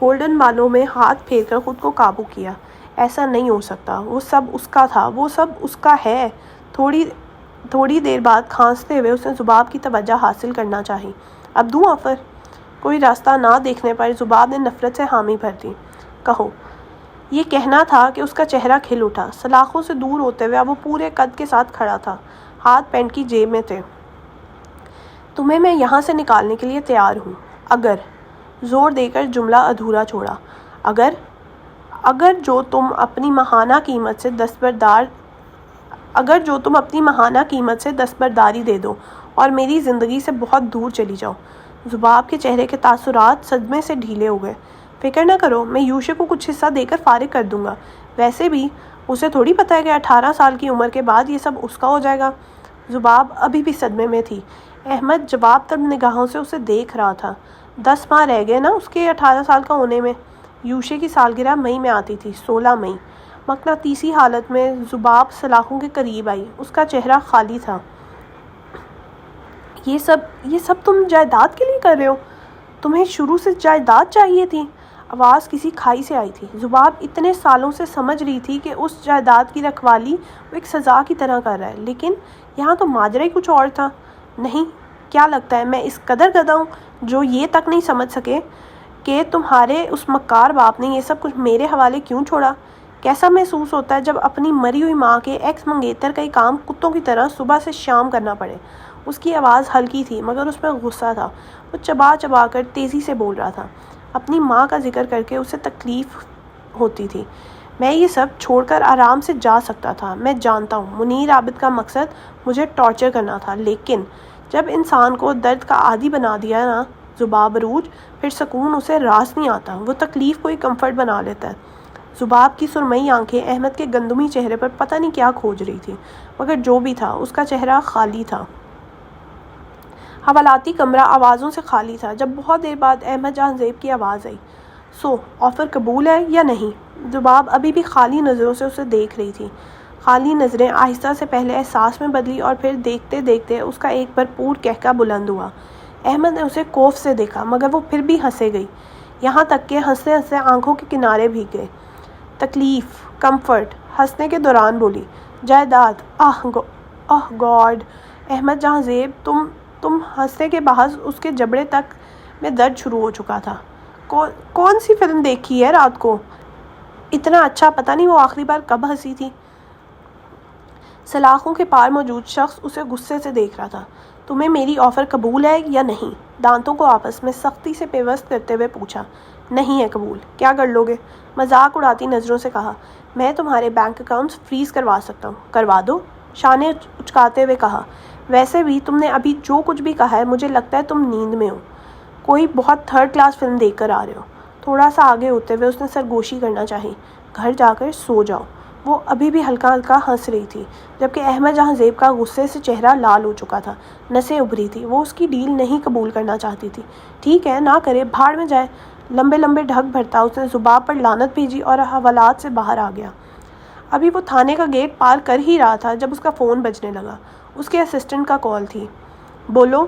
گولڈن بالوں میں ہاتھ پھیر کر خود کو قابو کیا۔ ایسا نہیں ہو سکتا، وہ سب اس کا تھا، وہ سب اس کا ہے۔ تھوڑی دیر بعد کھانستے ہوئے اس نے ذباب کی توجہ حاصل کرنا چاہی۔ اب دوں آفر؟ کوئی راستہ نہ دیکھنے پر ذباب نے نفرت سے حامی بھر دی۔ کہو۔ یہ کہنا تھا کہ اس کا چہرہ کھل اٹھا۔ سلاخوں سے دور ہوتے ہوئے اب وہ پورے قد کے ساتھ کھڑا تھا، ہاتھ پینٹ کی جیب میں تھے۔ تمہیں میں یہاں سے نکالنے کے لیے تیار ہوں، اگر، زور دے کر جملہ ادھورا چھوڑا، اگر جو تم اپنی ماہانہ قیمت سے دستبرداری دے دو اور میری زندگی سے بہت دور چلی جاؤ۔ ذباب کے چہرے کے تاثرات صدمے سے ڈھیلے ہو گئے۔ فکر نہ کرو، میں یوشے کو کچھ حصہ دے کر فارغ کر دوں گا۔ ویسے بھی اسے تھوڑی پتہ ہے کہ 18 سال کی عمر کے بعد یہ سب اس کا ہو جائے گا۔ ذباب ابھی بھی صدمے میں تھی۔ احمد جواب طلب نگاہوں سے اسے دیکھ رہا تھا۔ 10 ماہ رہ گئے نا اس کے 18 سال کا ہونے میں۔ یوشے کی سالگرہ مئی میں آتی تھی، 16 مئی۔ مقناطیسی حالت میں ذباب سلاخوں کے قریب آئی، اس کا چہرہ خالی تھا۔ یہ سب تم جائیداد کے لیے کر رہے ہو؟ تمہیں شروع سے جائیداد چاہیے تھی؟ آواز کسی کھائی سے آئی تھی۔ ذباب اتنے سالوں سے سمجھ رہی تھی کہ اس جائیداد کی رکھوالی وہ ایک سزا کی طرح کر رہا ہے، لیکن یہاں تو ماجرا ہی کچھ اور تھا۔ نہیں، کیا لگتا ہے میں اس قدر گدھا ہوں جو یہ تک نہیں سمجھ سکے کہ تمہارے اس مکار باپ نے یہ سب کچھ میرے حوالے کیوں چھوڑا؟ کیسا محسوس ہوتا ہے جب اپنی مری ہوئی ماں کے ایکس منگیتر کا ہی کام کتوں کی طرح صبح سے شام کرنا پڑے۔ اس کی آواز ہلکی تھی مگر اس میں غصہ تھا۔ وہ چبا چبا کر تیزی سے بول رہا تھا۔ اپنی ماں کا ذکر کر کے اسے تکلیف ہوتی تھی۔ میں یہ سب چھوڑ کر آرام سے جا سکتا تھا۔ میں جانتا ہوں منیر عابد کا مقصد مجھے ٹارچر کرنا تھا، لیکن جب انسان کو درد کا عادی بنا دیا نا ذباب عروج، پھر سکون اسے راس نہیں آتا، وہ تکلیف کو ہی کمفرٹ بنا لیتا ہے۔ ذباب کی سرمئی آنکھیں احمد کے گندمی چہرے پر پتہ نہیں کیا کھوج رہی تھی، مگر جو بھی تھا اس کا چہرہ خالی تھا۔ حوالاتی کمرہ آوازوں سے خالی تھا جب بہت دیر بعد احمد جہاں زیب کی آواز آئی۔ سو آفر قبول ہے یا نہیں؟ ذباب ابھی بھی خالی نظروں سے اسے دیکھ رہی تھی۔ خالی نظریں آہستہ سے پہلے احساس میں بدلی اور پھر دیکھتے دیکھتے اس کا ایک بھرپور قہقہ بلند ہوا۔ احمد نے اسے خوف سے دیکھا مگر وہ پھر بھی ہنسے گئی، یہاں تک کہ ہنستے ہنستے آنکھوں کے کنارے بھیگ گئے۔ تکلیف، کمفرٹ، ہنسنے کے دوران بولی، جائیداد، آہ گاڈ احمد جہاں زیب، تم ہنسنے کے باعث اس کے جبڑے تک میں درد شروع ہو چکا تھا۔ کون سی فلم دیکھی ہے رات کو؟ اتنا اچھا پتہ نہیں وہ آخری بار کب ہنسی تھی۔ سلاخوں کے پار موجود شخص اسے غصے سے دیکھ رہا تھا۔ تمہیں میری آفر قبول ہے یا نہیں؟ دانتوں کو آپس میں سختی سے پیوست کرتے ہوئے پوچھا۔ نہیں ہے قبول۔ کیا کر لو گے؟ مذاق اڑاتی نظروں سے کہا، میں تمہارے بینک اکاؤنٹس فریز کروا سکتا ہوں۔ کروا دو، شانے اچکاتے ہوئے کہا۔ ویسے بھی تم نے ابھی جو کچھ بھی کہا ہے مجھے لگتا ہے تم نیند میں ہو، کوئی بہت تھرڈ کلاس فلم دیکھ کر آ رہے ہو۔ تھوڑا سا آگے ہوتے ہوئے اس نے سرگوشی کرنا چاہی۔ گھر جا کر سو جاؤ۔ وہ ابھی بھی ہلکا ہلکا ہنس رہی تھی جبکہ احمد جہاں زیب کا غصے سے چہرہ لال ہو چکا تھا، نسیں ابھری تھی۔ وہ اس کی ڈیل نہیں قبول کرنا چاہتی تھی۔ ٹھیک ہے، نہ کرے، بھاڑ میں جائے۔ لمبے لمبے ڈھک بھرتا اس نے ذباب پر لعنت بھیجی اور حوالات سے باہر آ گیا۔ ابھی وہ تھانے کا گیٹ پار کر ہی رہا تھا جب اس کا فون بجنے لگا۔ اس کے اسسٹنٹ کا کال تھی۔ بولو۔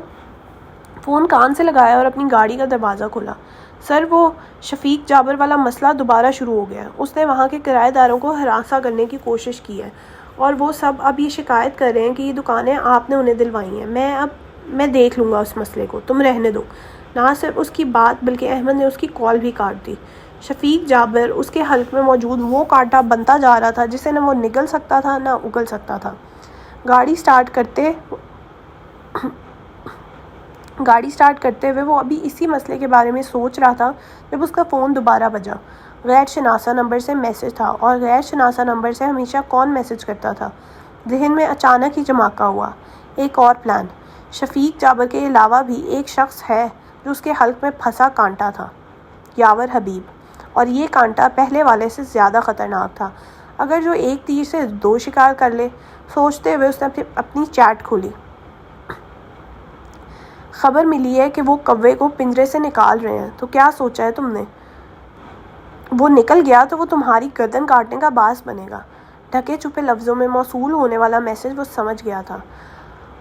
فون کان سے لگایا اور اپنی گاڑی کا دروازہ کھولا۔ سر، وہ شفیق جابر والا مسئلہ دوبارہ شروع ہو گیا ہے۔ اس نے وہاں کے کرایہ داروں کو ہراساں کرنے کی کوشش کی ہے اور وہ سب اب یہ شکایت کر رہے ہیں کہ یہ دکانیں آپ نے انہیں دلوائی ہیں۔ میں دیکھ لوں گا اس مسئلے کو، تم رہنے دو۔ نہ صرف اس کی بات بلکہ احمد نے اس کی کال بھی کاٹ دی۔ شفیق جابر اس کے حلق میں موجود وہ کانٹا بنتا جا رہا تھا جسے نہ وہ نگل سکتا تھا نہ اگل سکتا تھا۔ گاڑی سٹارٹ کرتے ہوئے وہ ابھی اسی مسئلے کے بارے میں سوچ رہا تھا جب اس کا فون دوبارہ بجا۔ غیر شناسہ نمبر سے میسج تھا، اور غیر شناسہ نمبر سے ہمیشہ کون میسج کرتا تھا؟ ذہن میں اچانک ہی جماکہ ہوا۔ ایک اور پلان۔ شفیق جابر کے علاوہ بھی ایک شخص ہے جو اس کے حلق میں پھنسا کانٹا تھا، یاور حبیب، اور یہ کانٹا پہلے والے سے زیادہ خطرناک تھا۔ اگر جو ایک تیر سے دو شکار کر لے۔ سوچتے ہوئے اس نے اپنی چیٹ کھولی۔ خبر ملی ہے کہ وہ کوے کو پنجرے سے نکال رہے ہیں، تو کیا سوچا ہے تم نے؟ وہ نکل گیا تو وہ تمہاری گردن کاٹنے کا باعث بنے گا۔ ڈھکے چھپے لفظوں میں موصول ہونے والا میسج وہ سمجھ گیا تھا،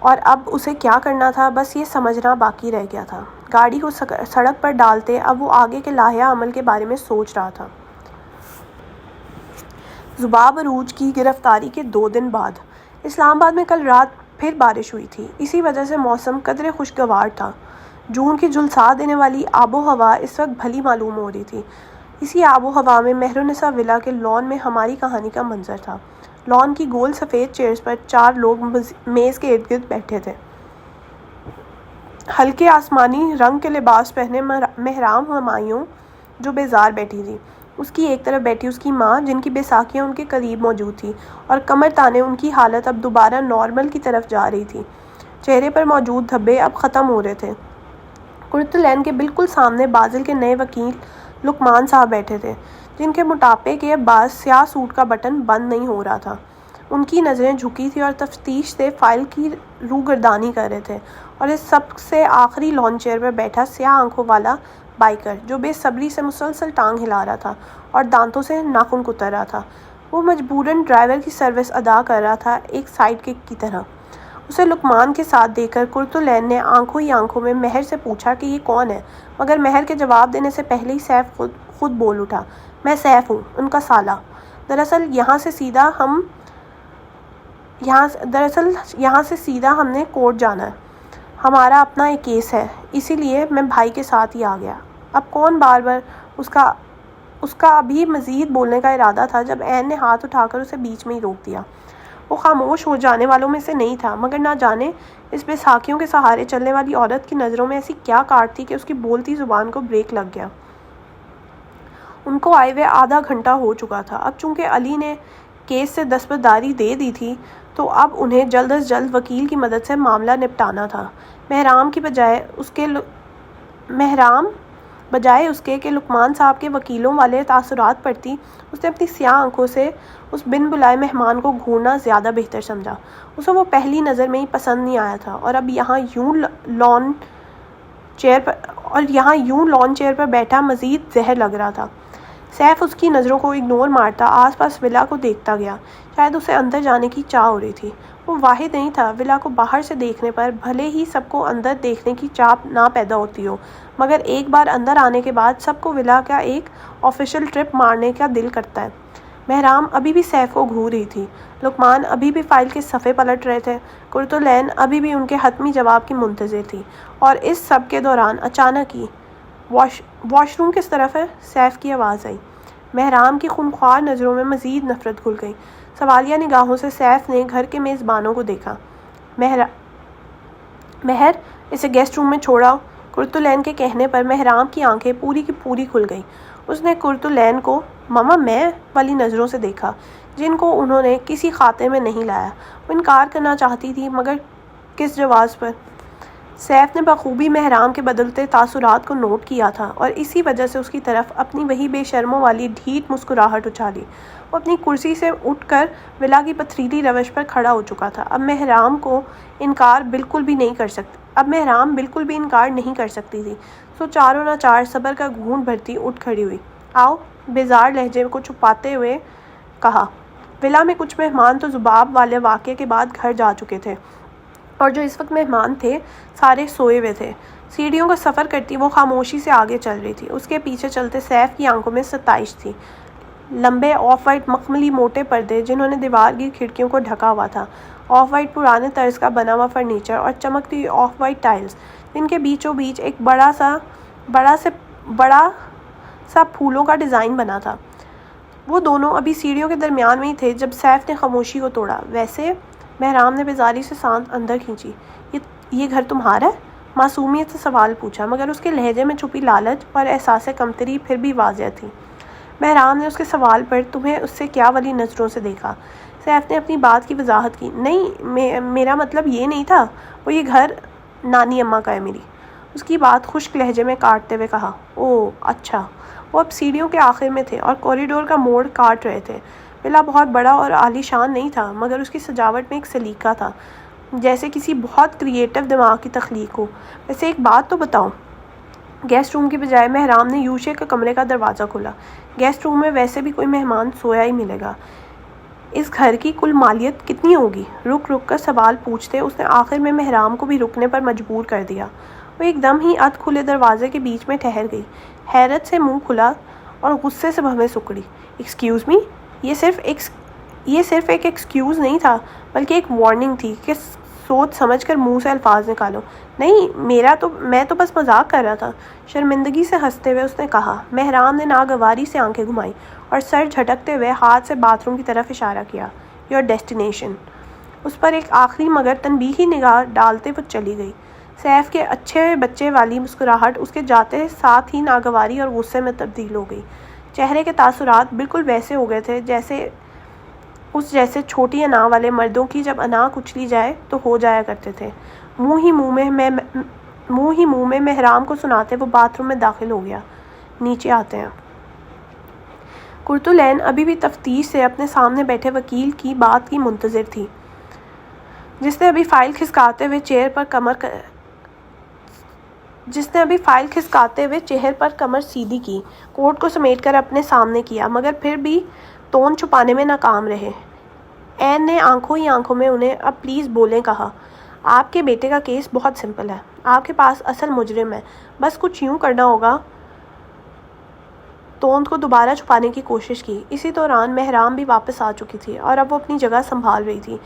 اور اب اسے کیا کرنا تھا بس یہ سمجھنا باقی رہ گیا تھا۔ گاڑی کو سڑک پر ڈالتے اب وہ آگے کے لاہیہ عمل کے بارے میں سوچ رہا تھا۔ ذباب عروج کی گرفتاری کے 2 دن بعد اسلام آباد میں کل رات پھر بارش ہوئی تھی۔ اسی وجہ سے موسم قدرے خوشگوار تھا۔ جون کی جھلسا دینے والی آب و ہوا اس وقت بھلی معلوم ہو رہی تھی۔ اسی آب و ہوا میں مہرالنساء ولا کے لان میں ہماری کہانی کا منظر تھا۔ لان کی گول سفید چیئرز پر 4 لوگ میز کے ارد گرد بیٹھے تھے۔ ہلکے آسمانی رنگ کے لباس پہنے محرام ہمایوں جو بیزار بیٹھی تھی۔ اس کی ایک طرف بیٹھی اس کی ماں، جن کی بیساکھیاں ان کے قریب موجود تھی، اور کمر تانے ان کی حالت اب دوبارہ نارمل کی طرف جا رہی تھی۔ چہرے پر موجود دھبے اب ختم ہو رہے تھے۔ کرتلین کے بالکل سامنے بازل کے نئے وکیل لقمان صاحب بیٹھے تھے، جن کے موٹاپے کے باعث سیاہ سوٹ کا بٹن بند نہیں ہو رہا تھا۔ ان کی نظریں جھکی تھیں اور تفتیش سے فائل کی روگردانی کر رہے تھے، اور اس سب سے آخری لان چیئر پر بیٹھا سیاہ آنکھوں والا بائیکر جو بے صبری سے مسلسل ٹانگ ہلا رہا تھا اور دانتوں سے ناخن کتر رہا تھا، وہ مجبوراً ڈرائیور کی سروس ادا کر رہا تھا، ایک سائیڈ کک کی طرح۔ اسے لقمان کے ساتھ دیکھ کر کرتلین نے آنکھوں ہی آنکھوں میں مہر سے پوچھا کہ یہ کون ہے، مگر مہر کے جواب دینے سے پہلے ہی سیف خود بول اٹھا، میں سیف ہوں، ان کا سالہ۔ دراصل یہاں سے سیدھا ہم نے کورٹ جانا ہے، ہمارا اپنا ایک کیس ہے، اسی لیے میں بھائی کے ساتھ ہی آ گیا۔ اب کون بار بار اس کا ابھی مزید بولنے کا ارادہ تھا جب عین نے ہاتھ اٹھا کر اسے بیچ میں ہی روک دیا۔ وہ خاموش ہو جانے والوں میں سے نہیں تھا، مگر نہ جانے اس بے ساکھیوں کے سہارے چلنے والی عورت کی نظروں میں ایسی کیا کاٹ تھی کہ اس کی بولتی زبان کو بریک لگ گیا۔ ان کو آئے ہوئے آدھا گھنٹہ ہو چکا تھا۔ اب چونکہ علی نے کیس سے دستبرداری دے دی تھی تو اب انہیں جلد از جلد وکیل کی مدد سے معاملہ نپٹانا تھا۔ محرام بجائے اس کے کہ لقمان صاحب کے وکیلوں والے تاثرات پڑتی، اس نے اپنی سیاہ آنکھوں سے اس بن بلائے مہمان کو گھورنا زیادہ بہتر سمجھا۔ اسے وہ پہلی نظر میں ہی پسند نہیں آیا تھا، اور اب یہاں یوں لان چیئر پر بیٹھا مزید زہر لگ رہا تھا۔ سیف اس کی نظروں کو اگنور مارتا آس پاس ولا کو دیکھتا گیا۔ شاید اسے اندر جانے کی چاہ ہو رہی تھی۔ وہ واحد نہیں تھا ولا کو باہر سے دیکھنے پر بھلے ہی سب کو اندر دیکھنے کی چاہ نہ پیدا ہوتی ہو، مگر ایک بار اندر آنے کے بعد سب کو ولا کا ایک آفیشل ٹرپ مارنے کا دل کرتا ہے۔ محرام ابھی بھی سیف کو گھور رہی تھی، لقمان ابھی بھی فائل کے صفحے پلٹ رہے تھے، قرۃ ابھی بھی ان کے حتمی جواب کی منتظر تھی، اور اس سب کے دوران اچانک ہی واش روم کس طرف ہے؟ سیف کی آواز آئی۔ محرام کی خونخوار نظروں میں مزید نفرت گھل گئی۔ سوالیہ نگاہوں سے سیف نے گھر کے میزبانوں کو دیکھا۔ مہر، اسے گیسٹ روم میں چھوڑاؤ۔ قرۃ کے کہنے پر محرام کی آنکھیں پوری کی پوری کھل گئیں۔ اس نے قرۃ کو ماما میں والی نظروں سے دیکھا، جن کو انہوں نے کسی خاطے میں نہیں لایا۔ وہ انکار کرنا چاہتی تھی، مگر کس جواز پر؟ سیف نے بخوبی محرام کے بدلتے تاثرات کو نوٹ کیا تھا، اور اسی وجہ سے اس کی طرف اپنی وہی بے شرموں والی ڈھیٹ مسکراہٹ اچھالی۔ وہ اپنی کرسی سے اٹھ کر ولا کی پتھریلی روش پر کھڑا ہو چکا تھا۔ اب محرام بالکل بھی انکار نہیں کر سکتی تھی۔ سو چاروں نہ چار صبر کا گھونٹ بھرتی اٹھ کھڑی ہوئی۔ آؤ، بیزار لہجے کو چھپاتے ہوئے کہا۔ ولا میں کچھ مہمان تو ذباب والے واقعے کے بعد گھر جا چکے تھے، اور جو اس وقت مہمان تھے سارے سوئے ہوئے تھے۔ سیڑھیوں کا سفر کرتی وہ خاموشی سے آگے چل رہی تھی۔ اس کے پیچھے چلتے سیف کی آنکھوں میں ستائش تھی۔ لمبے آف وائٹ مخملی موٹے پردے جنہوں نے دیوار کی کھڑکیوں کو ڈھکا ہوا تھا، آف وائٹ پرانے طرز کا بنا ہوا فرنیچر اور چمکتی ہوئی آف وائٹ ٹائلز، جن کے بیچوں بیچ ایک بڑا سا پھولوں کا ڈیزائن بنا تھا۔ وہ دونوں ابھی سیڑھیوں کے درمیان میں ہی تھے جب سیف نے خاموشی کو توڑا۔ ویسے، محرام نے بیزاری سے سانس اندر کھینچی، یہ گھر تمہارا ہے؟ معصومیت سے سوال پوچھا، مگر اس کے لہجے میں چھپی لالچ اور احساس کمتری پھر بھی واضح تھی۔ محرام نے اس کے سوال پر تمہیں اس سے کیا والی نظروں سے دیکھا۔ سیف نے اپنی بات کی وضاحت کی۔ نہیں، میرا مطلب یہ نہیں تھا، وہ یہ گھر نانی اماں کا ہے میری۔ اس کی بات خشک لہجے میں کاٹتے ہوئے کہا۔ اوہ اچھا۔ وہ اب سیڑھیوں کے آخر میں تھے اور کوریڈور کا موڑ کاٹ رہے تھے۔ ولا بہت بڑا اور عالی شان نہیں تھا، مگر اس کی سجاوٹ میں ایک سلیقہ تھا، جیسے کسی بہت کریٹو دماغ کی تخلیق ہو۔ ویسے ایک بات تو بتاؤ۔ گیسٹ روم کی بجائے محرام نے یوشے کے کمرے کا دروازہ کھولا۔ گیسٹ روم میں ویسے بھی کوئی مہمان سویا ہی ملے گا۔ اس گھر کی کل مالیت کتنی ہوگی؟ رک کر سوال پوچھتے اس نے آخر میں محرام کو بھی رکنے پر مجبور کر دیا۔ وہ ایک دم ہی ادھ کھلے دروازے کے بیچ میں ٹھہر گئی، حیرت سے منہ کھلا اور غصے سے بھویں سکڑی۔ Excuse me? یہ صرف ایک ایکسکیوز نہیں تھا، بلکہ ایک وارننگ تھی کہ سوچ سمجھ کر منہ سے الفاظ نکالو۔ نہیں، میں تو بس مذاق کر رہا تھا، شرمندگی سے ہنستے ہوئے اس نے کہا۔ محرام نے ناگواری سے آنکھیں گھمائیں اور سر جھٹکتے ہوئے ہاتھ سے باتھ روم کی طرف اشارہ کیا۔ Your destination. اس پر ایک آخری مگر تنبیہی نگاہ ڈالتے وہ چلی گئی۔ سیف کے اچھے بچے والی مسکراہٹ اس کے جاتے ساتھ ہی ناگواری اور غصے میں تبدیل ہو گئی۔ چہرے کے تاثرات بالکل ویسے ہو گئے تھے جیسے چھوٹی انا والے مردوں کی جب انا کچلی جائے تو ہو جایا کرتے تھے۔ منہ ہی منہ میں محرام کو سناتے وہ باتھ روم میں داخل ہو گیا۔ نیچے آتے ہیں۔ قرۃ ابھی بھی تفتیش سے اپنے سامنے بیٹھے وکیل کی بات کی منتظر تھی، جس نے ابھی فائل کھسکاتے ہوئے چہر پر کمر سیدھی کی، کوٹ کو سمیٹ کر اپنے سامنے کیا، مگر پھر بھی تون چھپانے میں ناکام رہے۔ عین نے آنکھوں میں انہیں اب پلیز بولیں کہا۔ آپ کے بیٹے کا کیس بہت سمپل ہے، آپ کے پاس اصل مجرم ہے، بس کچھ یوں کرنا ہوگا توند کو دوبارہ چھپانے کی کوشش کی۔ اسی دوران مہرام بھی واپس آ چکی تھی اور اب وہ اپنی جگہ سنبھال رہی تھی۔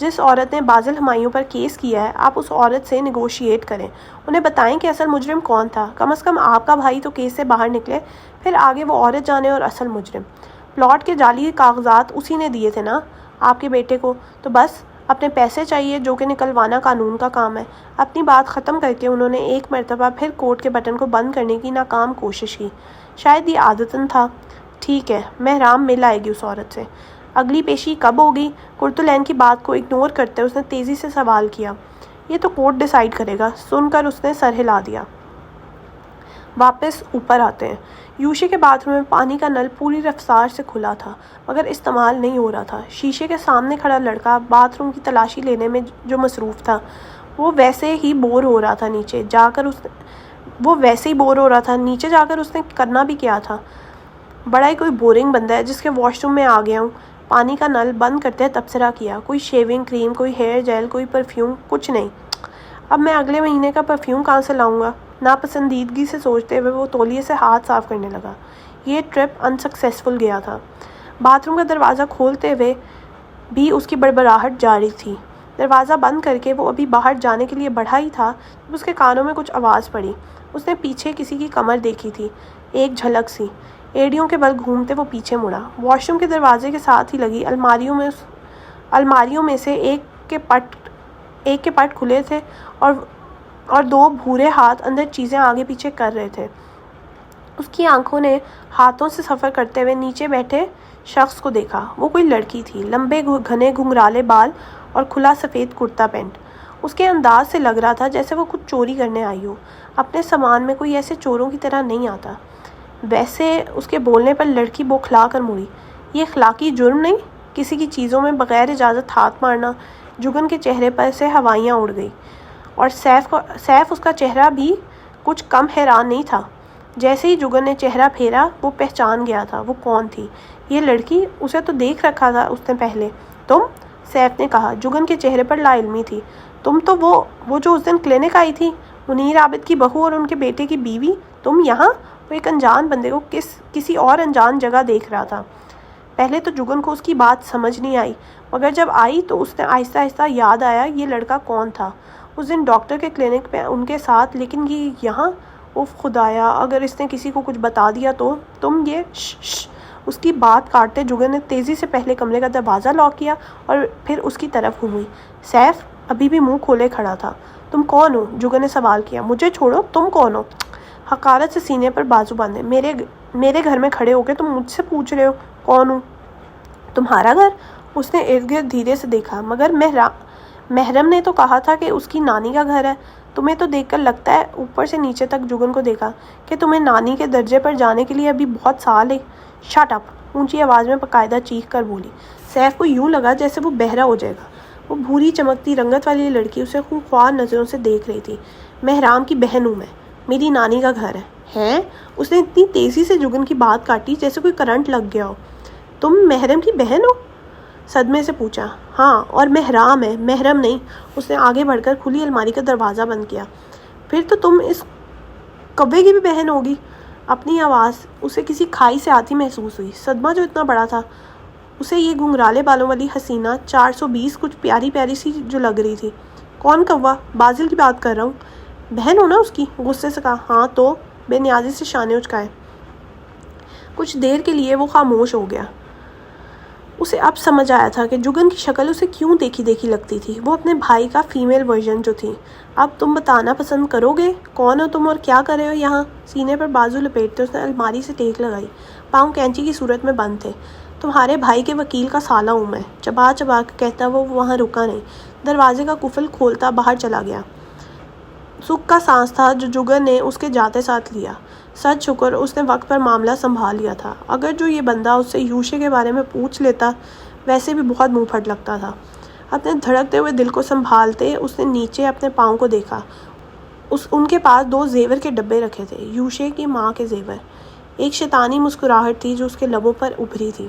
جس عورت نے بازل ہمایوں پر کیس کیا ہے، آپ اس عورت سے نیگوشیٹ کریں، انہیں بتائیں کہ اصل مجرم کون تھا۔ کم از کم آپ کا بھائی تو کیس سے باہر نکلے، پھر آگے وہ عورت جانے اور اصل مجرم۔ پلاٹ کے جعلی کاغذات اسی نے دیے تھے نا آپ کے بیٹے کو، تو بس اپنے پیسے چاہیے جو کہ نکلوانا قانون کا کام ہے۔ اپنی بات ختم کر کے انہوں نے ایک مرتبہ پھر کوٹ کے بٹن کو بند کرنے کی ناکام کوشش کی۔ شاید یہ عادتاً تھا۔ ٹھیک ہے، مہرام مل آئے گی اس عورت سے۔ اگلی پیشی کب ہوگی؟ کرتلین کی بات کو اگنور کرتے اس نے تیزی سے سوال کیا۔ یہ تو کورٹ ڈیسائیڈ کرے گا، سن کر اس نے سر ہلا دیا۔ واپس اوپر آتے ہیں۔ یوشے کے باتھ روم میں پانی کا نل پوری رفتار سے کھلا تھا مگر استعمال نہیں ہو رہا تھا۔ شیشے کے سامنے کھڑا لڑکا باتھ روم کی تلاشی لینے میں جو مصروف تھا، وہ ویسے ہی بور ہو رہا تھا۔ نیچے جا کر اس نے کرنا بھی کیا تھا۔ بڑا ہی کوئی بورنگ بندہ ہے جس کے واش روم میں آ گیا ہوں۔ پانی کا نل بند کرتے تبصرہ کیا۔ کوئی شیونگ کریم، کوئی ہیئر جیل، کوئی پرفیوم، کچھ نہیں۔ اب میں اگلے مہینے کا پرفیوم کہاں سے لاؤں گا؟ ناپسندیدگی سے سوچتے ہوئے وہ تولیے سے ہاتھ صاف کرنے لگا۔ یہ ٹرپ انسکسیسفل گیا تھا۔ باتھ روم کا دروازہ کھولتے ہوئے بھی اس کی بڑبڑاہٹ جاری تھی۔ دروازہ بند کر کے وہ ابھی باہر جانے کے لیے بڑھا ہی تھا جب اس کے کانوں میں کچھ آواز پڑی۔ اس نے پیچھے کسی کی کمر دیکھی تھی، ایک جھلک سی۔ ایڑیوں کے بل گھومتے وہ پیچھے مڑا۔ واش روم کے دروازے کے ساتھ ہی لگی الماریوں میں سے ایک کے پٹ کھلے تھے اور دو بھورے ہاتھ اندر چیزیں آگے پیچھے کر رہے تھے۔ اس کی آنکھوں نے ہاتھوں سے سفر کرتے ہوئے نیچے بیٹھے شخص کو دیکھا۔ وہ کوئی لڑکی تھی، لمبے گھنے گھنگرالے بال اور کھلا سفید کرتا پینٹ۔ اس کے انداز سے لگ رہا تھا جیسے وہ کچھ چوری کرنے آئی ہو۔ اپنے سامان میں کوئی ایسے چوروں کی طرح نہیں آتا۔ ویسے اس کے بولنے پر لڑکی بوکھلا کر مڑی۔ یہ اخلاقی جرم نہیں، کسی کی چیزوں میں بغیر اجازت ہاتھ مارنا۔ جگن کے چہرے پر سے ہوائیاں اڑ گئی اور سیف اس کا چہرہ بھی کچھ کم حیران نہیں تھا۔ جیسے ہی جگن نے چہرہ پھیرا وہ پہچان گیا تھا وہ کون تھی۔ یہ لڑکی، اسے تو دیکھ رکھا تھا اس نے پہلے۔ تم؟ سیف نے کہا۔ جگن کے چہرے پر لا علمی تھی۔ تم تو وہ جو اس دن کلینک آئی تھی، منیر عابد کی بہو اور ان کے بیٹے کی بیوی، تم یہاں؟ وہ ایک انجان بندے کو کسی اور انجان جگہ دیکھ رہا تھا۔ پہلے تو جگن کو اس کی بات سمجھ نہیں آئی مگر جب آئی تو اس نے آہستہ آہستہ یاد آیا یہ لڑکا کون تھا۔ اس دن ڈاکٹر کے کلینک میں ان کے ساتھ، لیکن یہ یہاں۔ اوف خدایا، اگر اس نے کسی کو کچھ بتا دیا تو تم یہ اس کی بات کاٹتے جگن نے تیزی سے پہلے کمرے کا دروازہ لاک کیا اور پھر اس کی طرف گھومی۔ سیف ابھی بھی منہ کھولے کھڑا تھا۔ تم کون ہو؟ جگن نے سوال کیا۔ مجھے چھوڑو، تم کون ہو؟ حقارت سے سینے پر بازو باندھے۔ میرے گھر میں کھڑے ہو کے تم مجھ سے پوچھ رہے ہو کون ہوں؟ تمہارا گھر؟ اس نے ارد گرد دھیرے سے دیکھا۔ مگر محرم نے تو کہا تھا کہ اس کی نانی کا گھر ہے۔ تمہیں تو دیکھ کر لگتا ہے، اوپر سے نیچے تک جگن کو دیکھا، کہ تمہیں نانی کے درجے پر جانے کے لیے ابھی بہت سال ہے۔ شٹ اپ، اونچی آواز میں باقاعدہ چیخ کر بولی۔ سیف کو یوں لگا جیسے وہ بہرا ہو جائے گا۔ وہ بھوری چمکتی رنگت والی لڑکی اسے خونخوار نظروں سے دیکھ رہی تھی۔ مہرام کی بہن ہوں میں، میری نانی کا گھر ہے۔ ہیں؟ اس نے اتنی تیزی سے جگن کی بات کاٹی جیسے کوئی کرنٹ لگ گیا ہو۔ تم محرم کی بہن ہو؟ صدمے سے پوچھا۔ ہاں، اور مہرام ہے، محرم نہیں۔ اس نے آگے بڑھ کر کھلی الماری کا دروازہ بند کیا۔ پھر تو تم اس کبے کی بھی بہن ہوگی۔ اپنی آواز اسے کسی کھائی سے آتی محسوس ہوئی۔ صدمہ جو اتنا بڑا تھا، اسے یہ گھنگرالے بالوں والی حسینہ 420 کچھ پیاری پیاری سی جو لگ رہی تھی۔ کون کوا؟ بازل کی بات کر رہا ہوں۔ بہن ہو نا اس کی؟ غصے سے کہا۔ ہاں تو؟ بے نیازی سے شانے اچکائے۔ کچھ دیر کے لیے وہ خاموش ہو گیا۔ اسے اب سمجھ آیا تھا کہ جگن کی شکل اسے کیوں دیکھی دیکھی لگتی تھی۔ وہ اپنے بھائی کا فیمیل ورژن جو تھی۔ اب تم بتانا پسند کرو گے کون ہو تم اور کیا کر رہے ہو یہاں؟ سینے پر بازو لپیٹتے اس نے الماری سے ٹیک لگائی۔ پاؤں کینچی کی صورت میں بند تھے۔ تمہارے بھائی کے وکیل کا سالہ ہوں میں، چبا چبا کے کہتا وہ وہاں رکا نہیں، دروازے کا قفل کھولتا باہر چلا گیا۔ سکھ کا سانس تھا جو جگن نے اس کے جاتے ساتھ لیا۔ سچ شکر اس نے وقت پر معاملہ سنبھال لیا تھا۔ اگر جو یہ بندہ اس سے یوشے کے بارے میں پوچھ لیتا، ویسے بھی بہت منہ پھٹ لگتا تھا۔ اپنے دھڑکتے ہوئے دل کو سنبھالتے اس نے نیچے اپنے پاؤں کو دیکھا۔ ان کے پاس 2 زیور کے ڈبے رکھے تھے، یوشے کی ماں کے زیور۔ ایک شیطانی مسکراہٹ تھی جو اس کے لبوں پر ابھری تھی۔